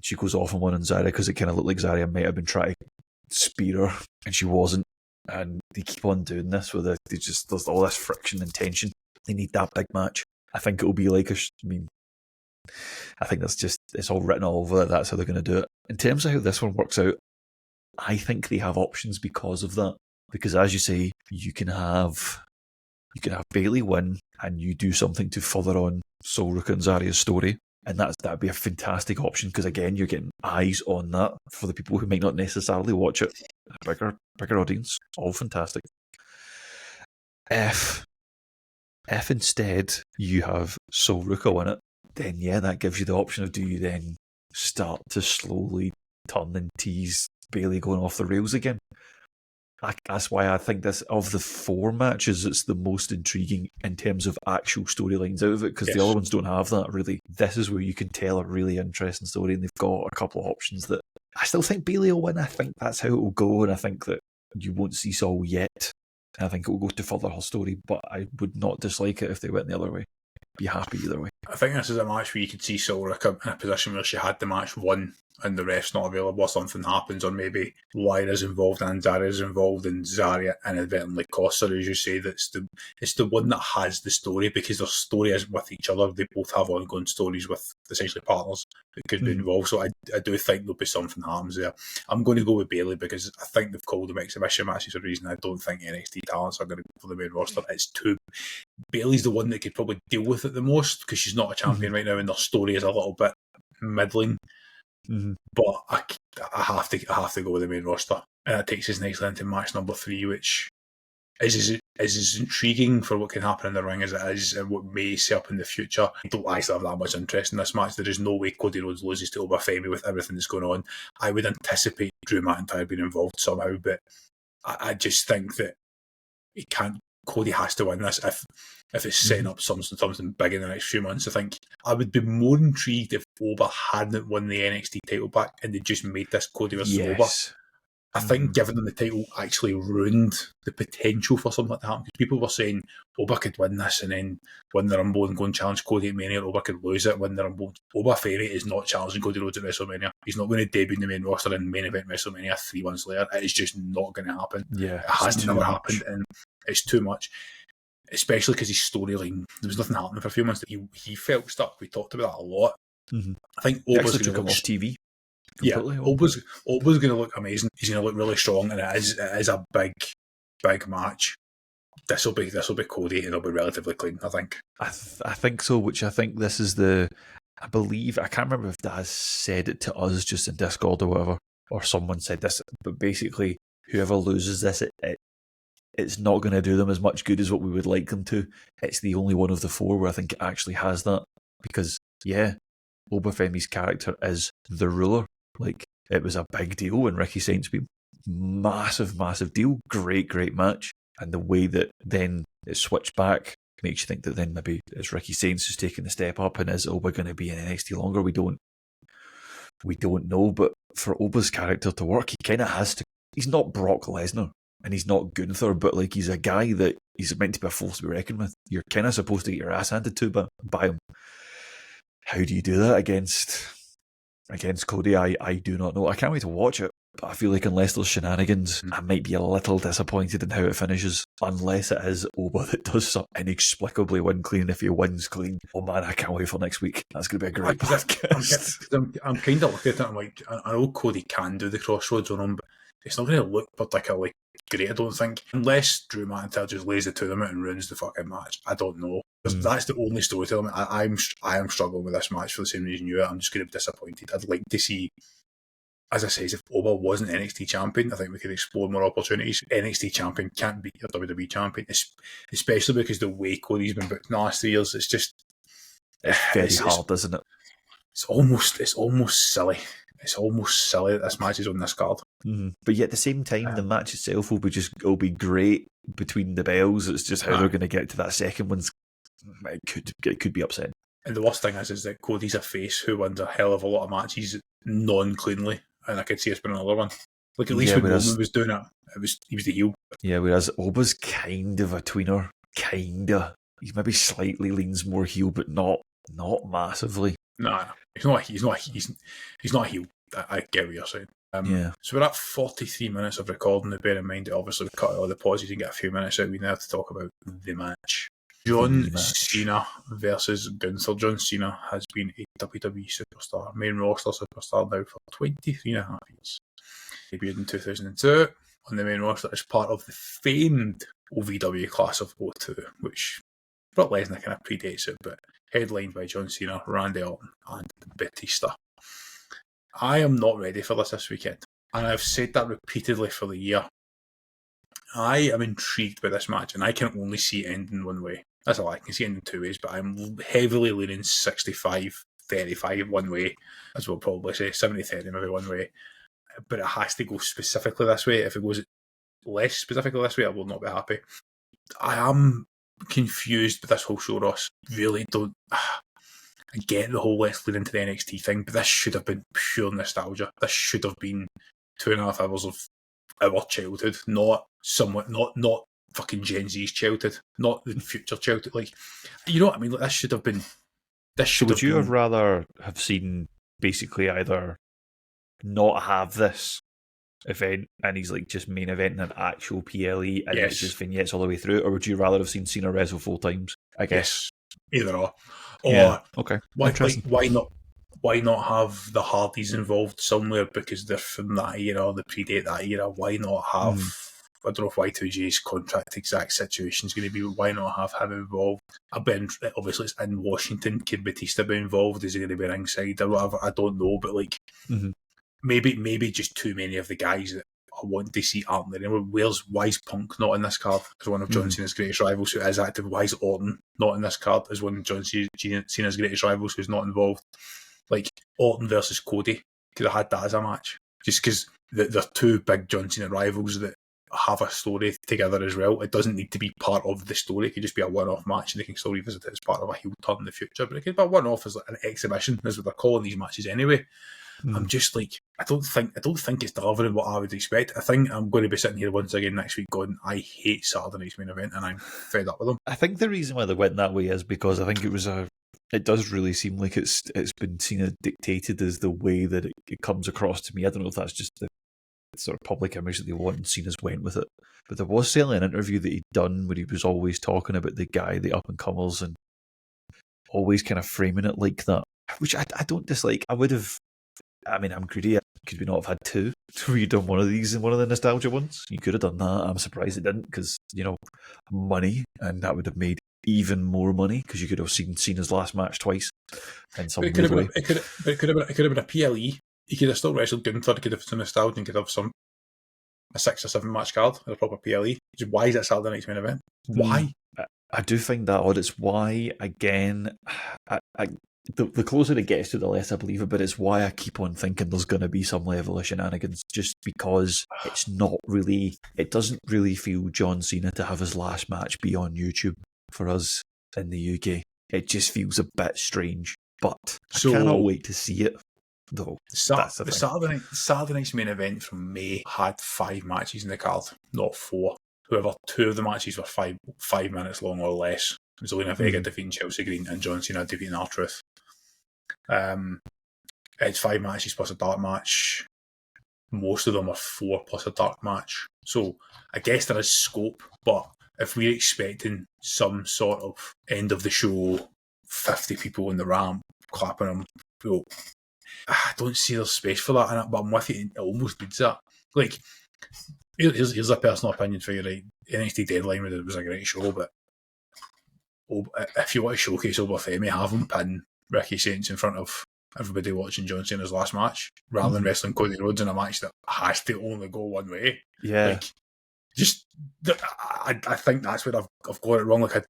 she goes off on one on Zarya, because it kind of looked like Zarya might have been trying to spear her, and she wasn't. And they keep on doing this with it. There's all this friction and tension. They need that big match. I think it'll be like I think it's all written all over it. That's how they're going to do it. In terms of how this one works out, I think they have options because of that. Because as you say, you can have You can have Bayley win, and you do something to further on Sol Ruka and Zarya's story. And that'd be a fantastic option because, again, you're getting eyes on that for the people who might not necessarily watch it. A bigger audience. All fantastic. If instead you have Sol Ruka win it, then yeah, that gives you the option of, do you then start to slowly turn and tease Bayley going off the rails again? That's why I think this, of the 4 matches, it's the most intriguing in terms of actual storylines out of it, because the other ones don't have that, really. This is where you can tell a really interesting story, and they've got a couple of options that I still think Bayley will win. I think that's how it will go, and I think that you won't see Sol yet. I think it will go to further her story, but I would not dislike it if they went the other way. Be happy either way. I think this is a match where you could see Sol Ruka in a position where she had the match won and the ref's not available, or something happens, or maybe Lyra's involved and Zarya's involved, and Zarya inadvertently costs her, as you say. It's the one that has the story, because their story is with each other. They both have ongoing stories with essentially partners that could be involved. So I do think there'll be something happens there. I'm going to go with Bayley because I think they've called them exhibition matches for a reason. I don't think NXT talents are going to go for the main roster. Bayley's the one that could probably deal with it the most, because she's not a champion right now, and their story is a little bit middling. But I have to go with the main roster, and that takes us nicely into match number 3, which is as intriguing for what can happen in the ring as it is and what may set up in the future. I don't actually have that much interest in this match. There is no way Cody Rhodes loses to Obafemi with everything that's going on. I would anticipate Drew McIntyre being involved somehow, but I just think that it can't. Cody has to win this if it's setting up something big in the next few months. I think I would be more intrigued if Oba hadn't won the NXT title back and they just made this Cody versus Oba. I think giving them the title actually ruined the potential for something like that to happen, because people were saying Oba could win this and then win the Rumble and go and challenge Cody at Mania, or Oba could lose it, win the Rumble. Obafemi is not challenging Cody Rhodes at WrestleMania. He's not going to debut in the main roster and main event WrestleMania 3 months later. It is just not going to happen. Yeah, it has never happened, and it's too much. Especially because his storyline, there was nothing happening for a few months. He felt stuck. We talked about that a lot. I think Oba's going to look off TV. Yeah, Oba's going to look amazing. He's going to look really strong, and it is a big match. This will be Cody, and it'll be relatively clean, I think. I think so. Which I think this is I believe, I can't remember if Daz said it to us just in Discord or whatever, or someone said this, but basically, whoever loses this, it's not going to do them as much good as what we would like them to. It's the only one of the 4 where I think it actually has that, because Obafemi's character is the ruler. Like, it was a big deal when Ricky Saints beat. Massive deal. Great match. And the way that then it switched back makes you think that then maybe it's Ricky Saints who's taking the step up, and is Oba going to be in NXT longer? We don't know, but for Oba's character to work, he kind of has to. He's not Brock Lesnar, and he's not Gunther, but like, he's a guy that he's meant to be a force to be reckoned with. You're kind of supposed to get your ass handed to by him. How do you do that against Cody? I do not know. I can't wait to watch it, but I feel like unless there's shenanigans, I might be a little disappointed in how it finishes, unless it is Oba that does so inexplicably win clean. If he wins clean, oh man, I can't wait for next week. That's going to be a great podcast. I'm kind of looking at it, I'm like, I know Cody can do the crossroads on him, but it's not going to look particularly great, I don't think, unless Drew McIntyre just lays the two of them out and ruins the fucking match. I don't know. That's the only storytelling. I am struggling with this match for the same reason you are. I'm just going to be disappointed. I'd like to see, as I say, if Oba wasn't NXT champion, I think we could explore more opportunities. NXT champion can't beat your WWE champion, especially because the way Cody's been booked in the last 3 years, it's just very hard, isn't it? It's almost silly. It's almost silly that this match is on this card. But yet at the same time, the match itself will be great between the bells. It's just how they're going to get to that second one. It could be upsetting. And the worst thing is that Cody's a face who wins a hell of a lot of matches non-cleanly, and I could see us being another one. Like, at least when Roman was doing it, he was the heel. Yeah, whereas Oba's kind of a tweener. Kinda. He maybe slightly leans more heel, but not massively. No, he's not a heel. I get what you're saying. So we're at 43 minutes of recording. Bear in mind that obviously we cut all the pauses and get a few minutes out. We now have to talk about the match. John Cena versus Gunther. John Cena has been a WWE superstar, main roster superstar now for 23 and a half years. Debuted in 2002 on the main roster as part of the famed OVW Class of '02, which Brock Lesnar kind of predates it, but headlined by John Cena, Randy Orton, and Batista. I am not ready for this weekend, and I've said that repeatedly for the year. I am intrigued by this match, and I can only see it ending one way. That's all. I can see it ending two ways, but I'm heavily leaning 65-35 one way, as we'll probably say, 70-30 maybe one way. But it has to go specifically this way. If it goes less specifically this way, I will not be happy. I am confused with this whole show, Ross. Really don't. I get the whole let's lead into the NXT thing, but this should have been pure nostalgia. This should have been 2.5 hours of our childhood, not fucking Gen Z's childhood, not the future childhood. Like, you know what I mean? Like, this should have been. This should. So would you have rather have seen basically either not have this event and he's like just main eventing an actual PLE and it's just vignettes all the way through, or would you rather have seen Cena wrestle 4 times? I guess either or. Yeah. Okay. Why not? Why not have the Hardys involved somewhere because they're from that era, they predate that era? Why not have? I don't know if Y2J's contract exact situation is going to be, but why not have him involved? Obviously it's in Washington. Could Batista be involved? Is he going to be ringside or whatever? I don't know, but like maybe just too many of the guys that I want to see aren't there anymore. Why is Punk not in this card as one of John Cena's greatest rivals who is active? Why is Orton not in this card as one of John Cena's greatest rivals who's not involved? Like, Orton versus Cody, could have had that as a match. Just because they're two big John Cena rivals that have a story together as well. It doesn't need to be part of the story. It could just be a one-off match and they can still revisit it as part of a heel turn in the future. But it could be a one-off as like an exhibition, as what they're calling these matches anyway. I'm just like, I don't think it's delivering what I would expect. I think I'm going to be sitting here once again next week going, I hate Saturday night's main event and I'm fed up with them. I think the reason why they went that way is because I think it does really seem like it's been Cena dictated as the way that it comes across to me. I don't know if that's just the sort of public image that they want and Cena's went with it. But there was certainly an interview that he'd done where he was always talking about the guy, the up-and-comers, and always kind of framing it like that, which I don't dislike. I'm greedy. Could we not have had 2? Were you done one of these in one of the nostalgia ones? You could have done that. I'm surprised it didn't because, money, and that would have made even more money because you could have seen Cena's last match twice. And it could have been a PLE. He could have still wrestled Gunther. He could have some nostalgia and could have a 6 or 7 match card in a proper PLE. Why is that Saturday night's main event? Why? I do find that odd. It's why, again, the closer it gets to, the less I believe it, but it's why I keep on thinking there's going to be some level of shenanigans, just because it doesn't really feel John Cena to have his last match be on YouTube for us in the UK. It just feels a bit strange, but I cannot wait to see it, though. The Saturday night's main event from May had 5 matches in the card, not 4. However, 2 of the matches were 5 minutes long or less. It was Zelina Vega defeating Chelsea Green and John Cena defeating R-Truth. It's 5 matches plus a dark match. Most of them are 4 plus a dark match. So I guess there is scope, but if we're expecting some sort of end of the show, 50 people in the ramp clapping them, I don't see there's space for that. But I'm with you, it almost needs that. Like, here's a personal opinion for you, right? NXT Deadline was a great show, but if you want to showcase Obafemi, have him pin Ricky Saints in front of everybody watching John Cena's last match, rather than wrestling Cody Rhodes in a match that has to only go one way. Yeah. I think that's where I've got it wrong. Like,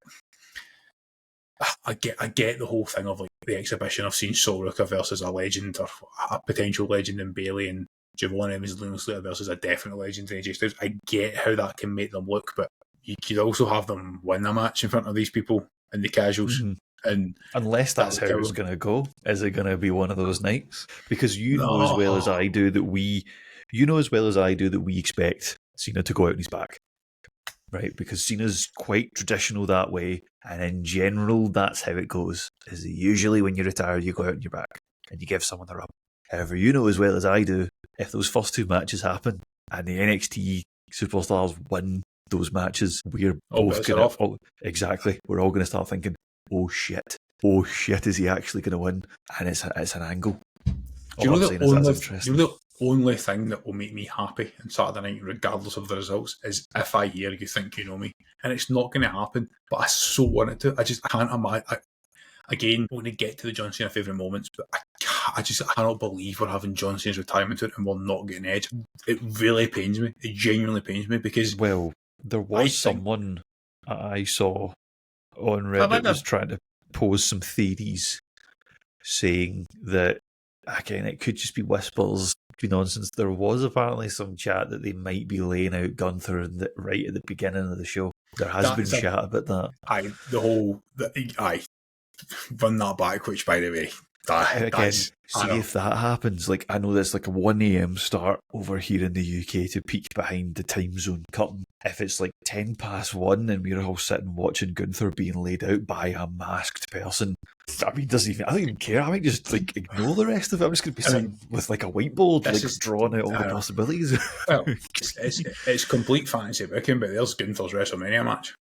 I get the whole thing of like the exhibition. I've seen Sol Ruka versus a legend or a potential legend in Bayley, and Javon Evans and Luna Slater versus a definite legend in AJ Styles. I get how that can make them look, but you could also have them win a match in front of these people in the casuals. And unless that's how it's going to go, is it going to be one of those nights? Because you know as well as I do that we expect Cena to go out on his back, right? Because Cena's quite traditional that way, and in general, that's how it goes. Is usually when you retire, you go out on your back and you give someone the rub. However, you know as well as I do, if those first 2 matches happen and the NXT superstars win those matches, we're both going to exactly. We're all going to start thinking, oh shit, is he actually going to win? And it's an angle. Do you know the only thing that will make me happy on Saturday night, regardless of the results, is if I hear you think you know me. And it's not going to happen, but I so want it to. I can't imagine. Again, we're going to get to the John Cena favourite moments, but I cannot believe we're having John Cena's retirement tour and we're not getting Edge. It really pains me. It genuinely pains me because... Well, there was someone I saw on Reddit was trying to pose some theories saying that, again, it could just be whispers, be nonsense. There was apparently some chat that they might be laying out Gunther right at the beginning of the show. There has been chat about that. Run that back, which, by the way, if that happens, like, I know there's like a 1 a.m. start over here in the UK to peek behind the time zone curtain. If it's like 1:10 and we're all sitting watching Gunther being laid out by a masked person, I mean, I don't even care. I might just like ignore the rest of it. I'm just going to be sitting with like a whiteboard, drawing out all the possibilities. Well, it's complete fantasy booking, but there's Gunther's WrestleMania match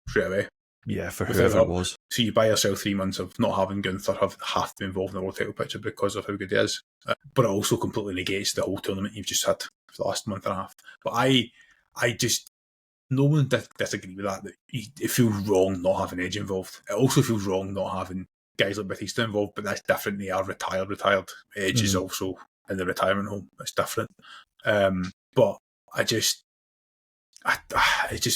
straight away. Yeah, for whoever it was. So you buy yourself 3 months of not having Gunther have to be involved in the world title picture because of how good he is. But it also completely negates the whole tournament you've just had for the last month and a half. But I just, no one disagree with that it feels wrong not having Edge involved. It also feels wrong not having guys like Batista involved, but that's different. They are retired. Edge is also in the retirement home. It's different. But it just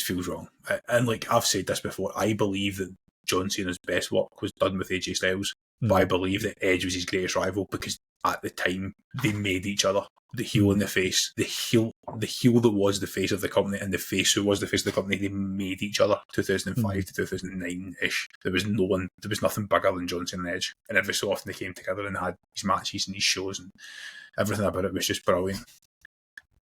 feels wrong. And like I've said this before, I believe that John Cena's best work was done with AJ Styles, but I believe that Edge was his greatest rival because at the time they made each other. The heel and the face, the heel that was the face of the company and the face who was the face of the company, they made each other 2005 to 2009-ish. There was nothing bigger than John Cena and Edge. And every so often they came together and had these matches and these shows and everything about it was just brilliant.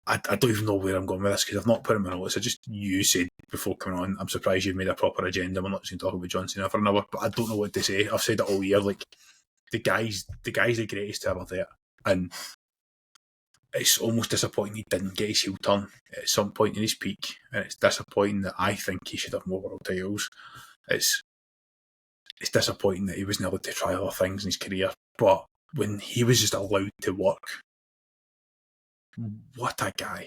I don't even know where I'm going with this because I've not put in my notes. You said before coming on, I'm surprised you've made a proper agenda. We're not just going to talk about John Cena for an hour, but I don't know what to say. I've said it all year. Like the guy's the greatest to ever do it, and it's almost disappointing he didn't get his heel turn at some point in his peak, and it's disappointing that I think he should have more world titles. It's disappointing that he wasn't able to try other things in his career, but when he was just allowed to work. What a guy.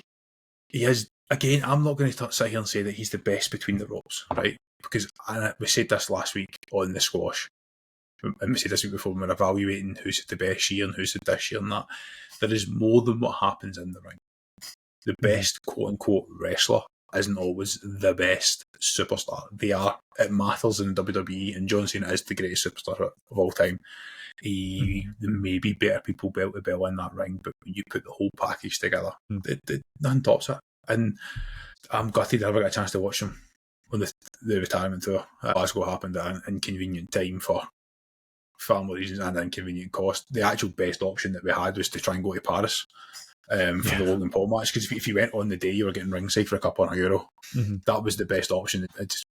He is, again, I'm not going to sit here and say that he's the best between the ropes, right? Because we said this last week on the squash, and we said this week before when we were evaluating who's the best year and who's the this year and that. There is more than what happens in the ring. The best quote-unquote wrestler isn't always the best superstar. They are. It matters in WWE, and John Cena is the greatest superstar of all time. There may be better people bell to bell in that ring, but when you put the whole package together, nothing tops it. And I'm gutted I never got a chance to watch him when the retirement tour at Glasgow happened at an inconvenient time for family reasons and inconvenient cost. The actual best option that we had was to try and go to Paris for the Logan Paul match, because if you went on the day, you were getting ringside for a couple of €100. That was the best option. It just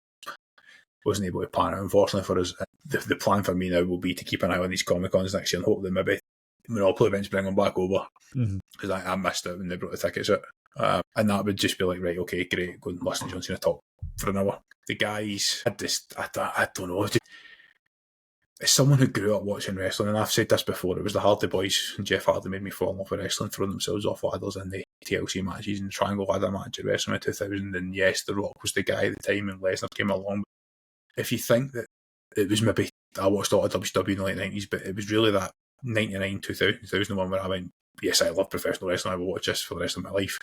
wasn't able to pan out, unfortunately, for us. The plan for me now will be to keep an eye on these Comic-Cons next year and hope that maybe Monopoly events bring them back over, because I missed it when they brought the tickets out. And that would just be like, right, okay, great, go and listen to John Cena talk for an hour. The guys, I don't know. As someone who grew up watching wrestling, and I've said this before, it was the Hardy Boys and Jeff Hardy made me fall in love with wrestling, throwing themselves off ladders in the TLC matches and the Triangle Ladder match at WrestleMania 2000. And yes, The Rock was the guy at the time and Lesnar came along. If you think that it was maybe, I watched a lot of WCW in the late 90s, but it was really that 99, 2000, 2001 where I went, yes, I love professional wrestling, I will watch this for the rest of my life.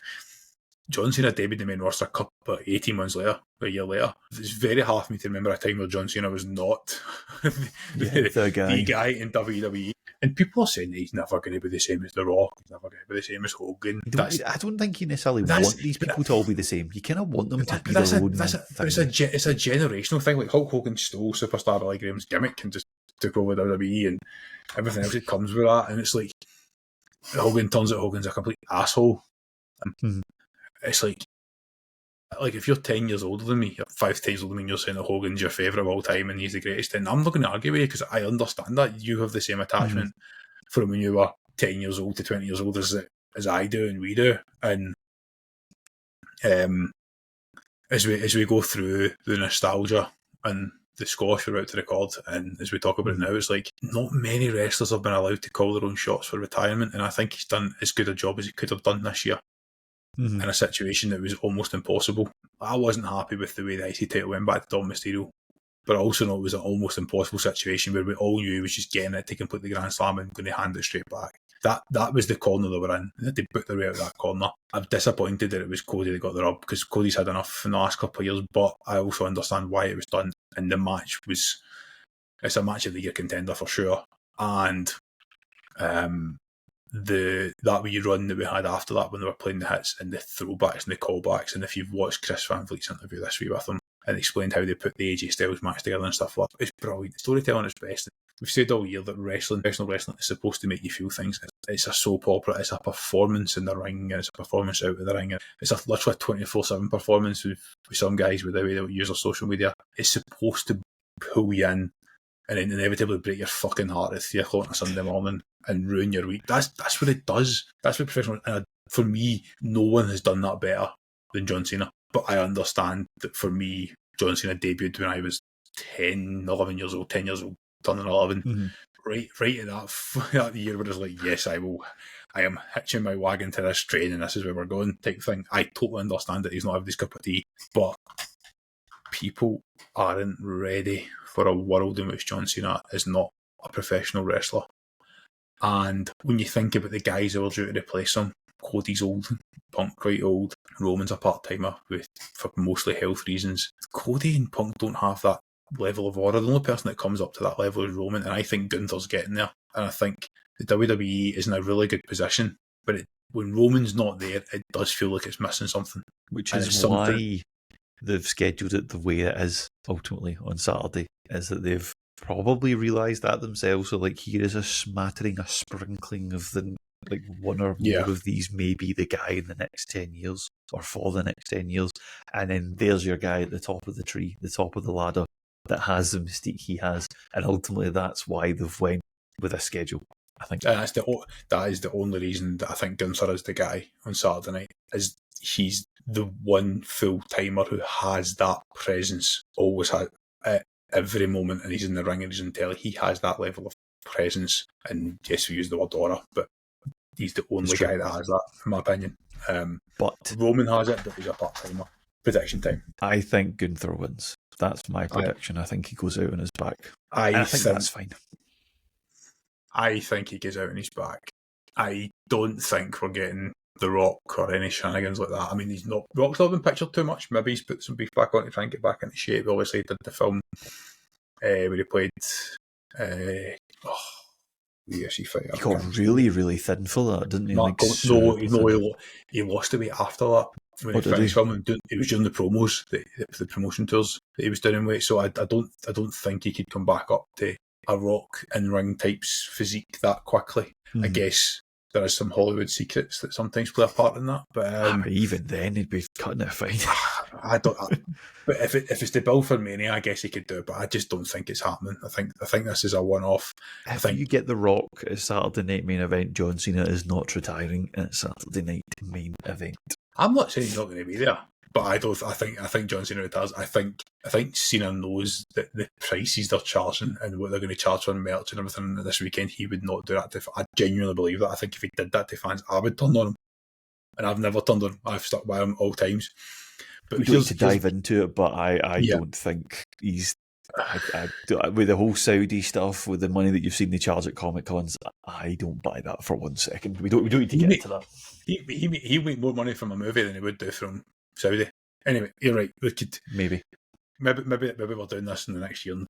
John Cena debuted the main roster a couple, 18 months later, a year later. It's very hard for me to remember a time where John Cena was not the guy in WWE. And people are saying that he's never going to be the same as The Rock, he's never going to be the same as Hogan. I don't think you necessarily want these people to all be the same. You kind of want them to be their own thing. It's a generational thing. Like Hulk Hogan stole Superstar Billy Graham's gimmick and just took over WWE and everything else that comes with that. And it's like, Hogan turns out Hogan's a complete asshole. It's like if you're 10 years older than me, you're 5 times older than me, and you're saying that Hogan's your favourite of all time and he's the greatest, then I'm not going to argue with you, because I understand that you have the same attachment from when you were 10 years old to 20 years old as I do and we do. And as we go through the nostalgia and the squash we're about to record, and as we talk about it now, it's like not many wrestlers have been allowed to call their own shots for retirement, and I think he's done as good a job as he could have done this year in a situation that was almost impossible. I wasn't happy with the way the IC title went back to Dom Mysterio, but I also know it was an almost impossible situation where we all knew he was just getting it to complete the Grand Slam and going to hand it straight back. That was the corner they were in. They booked their way out of that corner. I'm disappointed that it was Cody that got the rub, because Cody's had enough in the last couple of years, but I also understand why it was done. And the match it's a match of the year contender for sure. And that wee run that we had after that when they were playing the hits and the throwbacks and the callbacks, and if you've watched Chris Van Vliet's interview this week with him and explained how they put the AJ Styles match together and stuff like that, it's brilliant. Storytelling is best. We've said all year that professional wrestling is supposed to make you feel things. It's a soap opera, it's a performance in the ring, and it's a performance out of the ring. It's literally a 24/7 performance with some guys with the way they use their social media. It's supposed to pull you in and then inevitably break your fucking heart at 3 o'clock on a Sunday morning and ruin your week. That's what it does. That's what professional. And for me, no one has done that better than John Cena. But I understand that for me, John Cena debuted when I was 10 years old, turning 11. Right at that year where it's like, yes, I am hitching my wagon to this train and this is where we're going type thing. I totally understand that he's not everybody's cup of tea, but people aren't ready for a world in which John Cena is not a professional wrestler. And when you think about the guys who are due to replace him, Cody's old, Punk quite old, Roman's a part-timer for mostly health reasons. Cody and Punk don't have that level of aura. The only person that comes up to that level is Roman, and I think Gunther's getting there. And I think the WWE is in a really good position, but when Roman's not there, it does feel like it's missing something. Which is why they've scheduled it the way it is ultimately on Saturday, is that they've probably realised that themselves. So like, here is a smattering, a sprinkling of the like one or more of these may be the guy in the next 10 years or for the next 10 years, and then there's your guy at the top of the tree, the top of the ladder, that has the mystique he has, and ultimately that's why they've went with a schedule. I think that is the only reason that I think Gunther is the guy on Saturday night, is he's the one full timer who has that presence, always had at every moment, and he's in the ring and he's in telly. He has that level of presence, and yes, we use the word aura, but he's the only guy that has that, in my opinion. But Roman has it, but he's a part-timer. Prediction time. I think Gunther wins. That's my prediction. I think he goes out on his back. I think that's fine. I think he goes out on his back. I don't think we're getting The Rock or any shenanigans like that. I mean, Rock's not been pictured too much. Maybe he's put some beef back on to try and get back into shape. Obviously, he did the film where he played the UFC fighter. He got really, really thin for that, didn't he? He lost the weight after that. When he finished filming, it was during the promos, the promotion tours that he was doing weight. So I don't think he could come back up to a Rock in ring type's physique that quickly. I guess there is some Hollywood secrets that sometimes play a part in that, but even then he'd be cutting it fine. But if it's the bill for Mania, I guess he could do it. But I just don't think it's happening. I think this is a one-off. If you get The Rock at Saturday Night Main Event, John Cena is not retiring at Saturday Night Main Event. I'm not saying he's not going to be there, but I think John Cena retires. I think Cena knows that the prices they're charging and what they're going to charge on merch and everything this weekend, he would not do that. I genuinely believe that. I think if he did that to fans, I would turn on him. And I've never turned on him. I've stuck by him all times. But we need to dive into it, but I don't think he's... with the whole Saudi stuff, with the money that you've seen they charge at Comic Cons, I don't buy that for 1 second. We don't need to get into that. He make more money from a movie than he would do from Saudi. Anyway, you're right. We could maybe we're doing this in the next year. And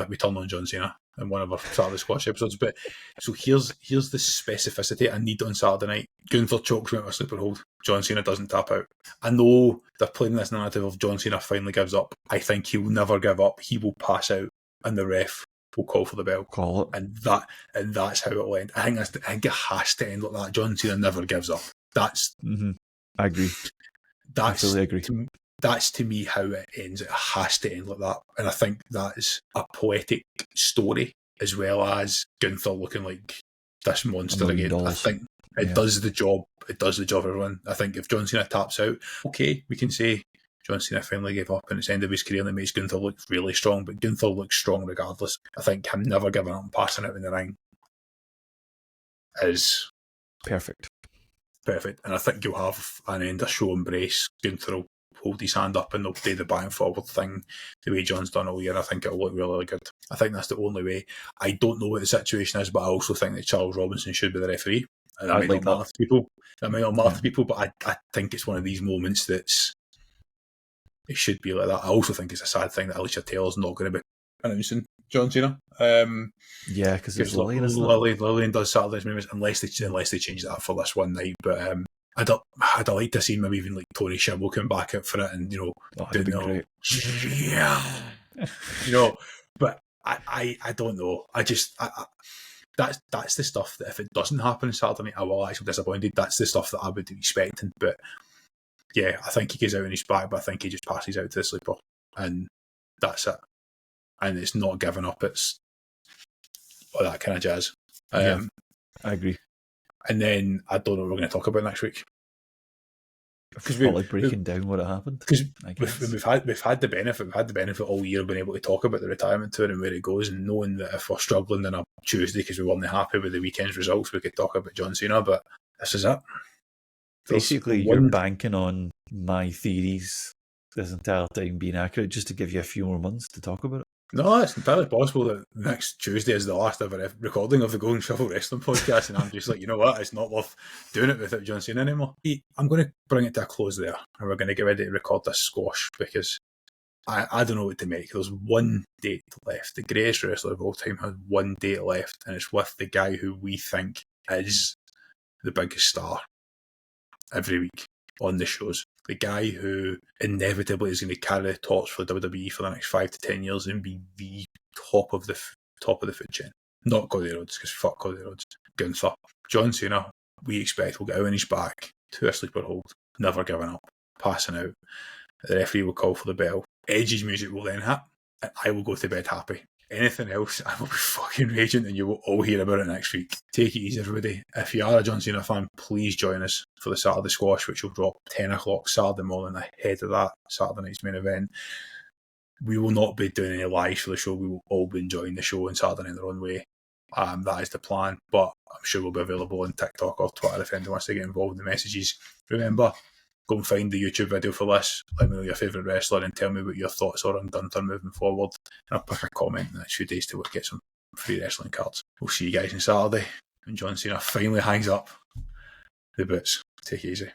we turn on John Cena in one of our Saturday Squash episodes. But so here's the specificity I need on Saturday night. Gunther chokes me with a sleeper hold. John Cena doesn't tap out. I know they're playing this narrative of John Cena finally gives up. I think he will never give up. He will pass out, and the ref will call for the bell. Call it, and that's how it will end. I think it has to end like that. John Cena never gives up. That's. I agree. I fully agree. That's to me how it ends. It has to end like that, and I think that's a poetic story as well as Gunther looking like this monster again. I think it does the job. It does the job, everyone. I think if John Cena taps out, okay, we can say John Cena finally gave up and it's the end of his career and it makes Gunther look really strong, but Gunther looks strong regardless. I think him never giving up and passing out in the ring is perfect. And I think you'll have an end of show embrace. Gunther will hold his hand up and they'll do the back and forward thing the way John's done all year. I think it'll look really, really good. I think that's the only way. I don't know what the situation is, but I also think that Charles Robinson should be the referee. And that might not matter to people. That might not matter to people, but I think it's one of these moments that's it should be like that. I also think it's a sad thing that Alicia Taylor's not going to be announcing John Cena. Yeah, because it's Lillian, isn't it? Lillian does Saturday's movies unless they change that for this one night. But I'd like to see maybe even like Tony Schiavone come back out for it and do great. Yeah, But I don't know. That's the stuff that if it doesn't happen Saturday night, I will actually be disappointed. That's the stuff that I would be expecting. But yeah, I think he goes out on his back, but I think he just passes out to the sleeper, and that's it. And it's not giving up. It's all that kind of jazz. I agree. And then I don't know what we're going to talk about next week. Because we're breaking down what happened. Because we've had the benefit all year of being able to talk about the retirement tour and where it goes, and knowing that if we're struggling on a Tuesday because we weren't happy with the weekend's results, we could talk about John Cena. But this is it. Basically, you're banking on my theories this entire time being accurate just to give you a few more months to talk about it. No, it's entirely possible that next Tuesday is the last ever recording of the Golden Shuffle Wrestling podcast, and I'm just like, you know what, it's not worth doing it without John Cena anymore. I'm going to bring it to a close there, and we're going to get ready to record this squash, because I don't know what to make. There's one date left. The greatest wrestler of all time has one date left, and it's with the guy who we think is the biggest star every week on the shows. The guy who inevitably is going to carry the torch for WWE for the next 5 to 10 years and be the top of the food chain. Not Cody Rhodes, because fuck Cody Rhodes. Gunther. John Cena, we expect will get out on his back to a sleeper hold, never giving up, passing out. The referee will call for the bell. Edge's music will then hit, and I will go to bed happy. Anything else, I will be fucking raging, and you will all hear about it next week. Take it easy, everybody. If you are a John Cena fan, please join us for the Saturday squash, which will drop 10 o'clock Saturday morning ahead of that Saturday night's main event. We will not be doing any live for the show. We will all be enjoying the show on Saturday in their own way. That is the plan, but I'm sure we'll be available on TikTok or Twitter if anyone wants to get involved in the messages. Remember, go and find the YouTube video for this. Let me know your favourite wrestler and tell me what your thoughts are on Gunther moving forward. And I'll pick a comment in the next few days to get some free wrestling cards. We'll see you guys on Saturday when John Cena finally hangs up the boots. Take it easy.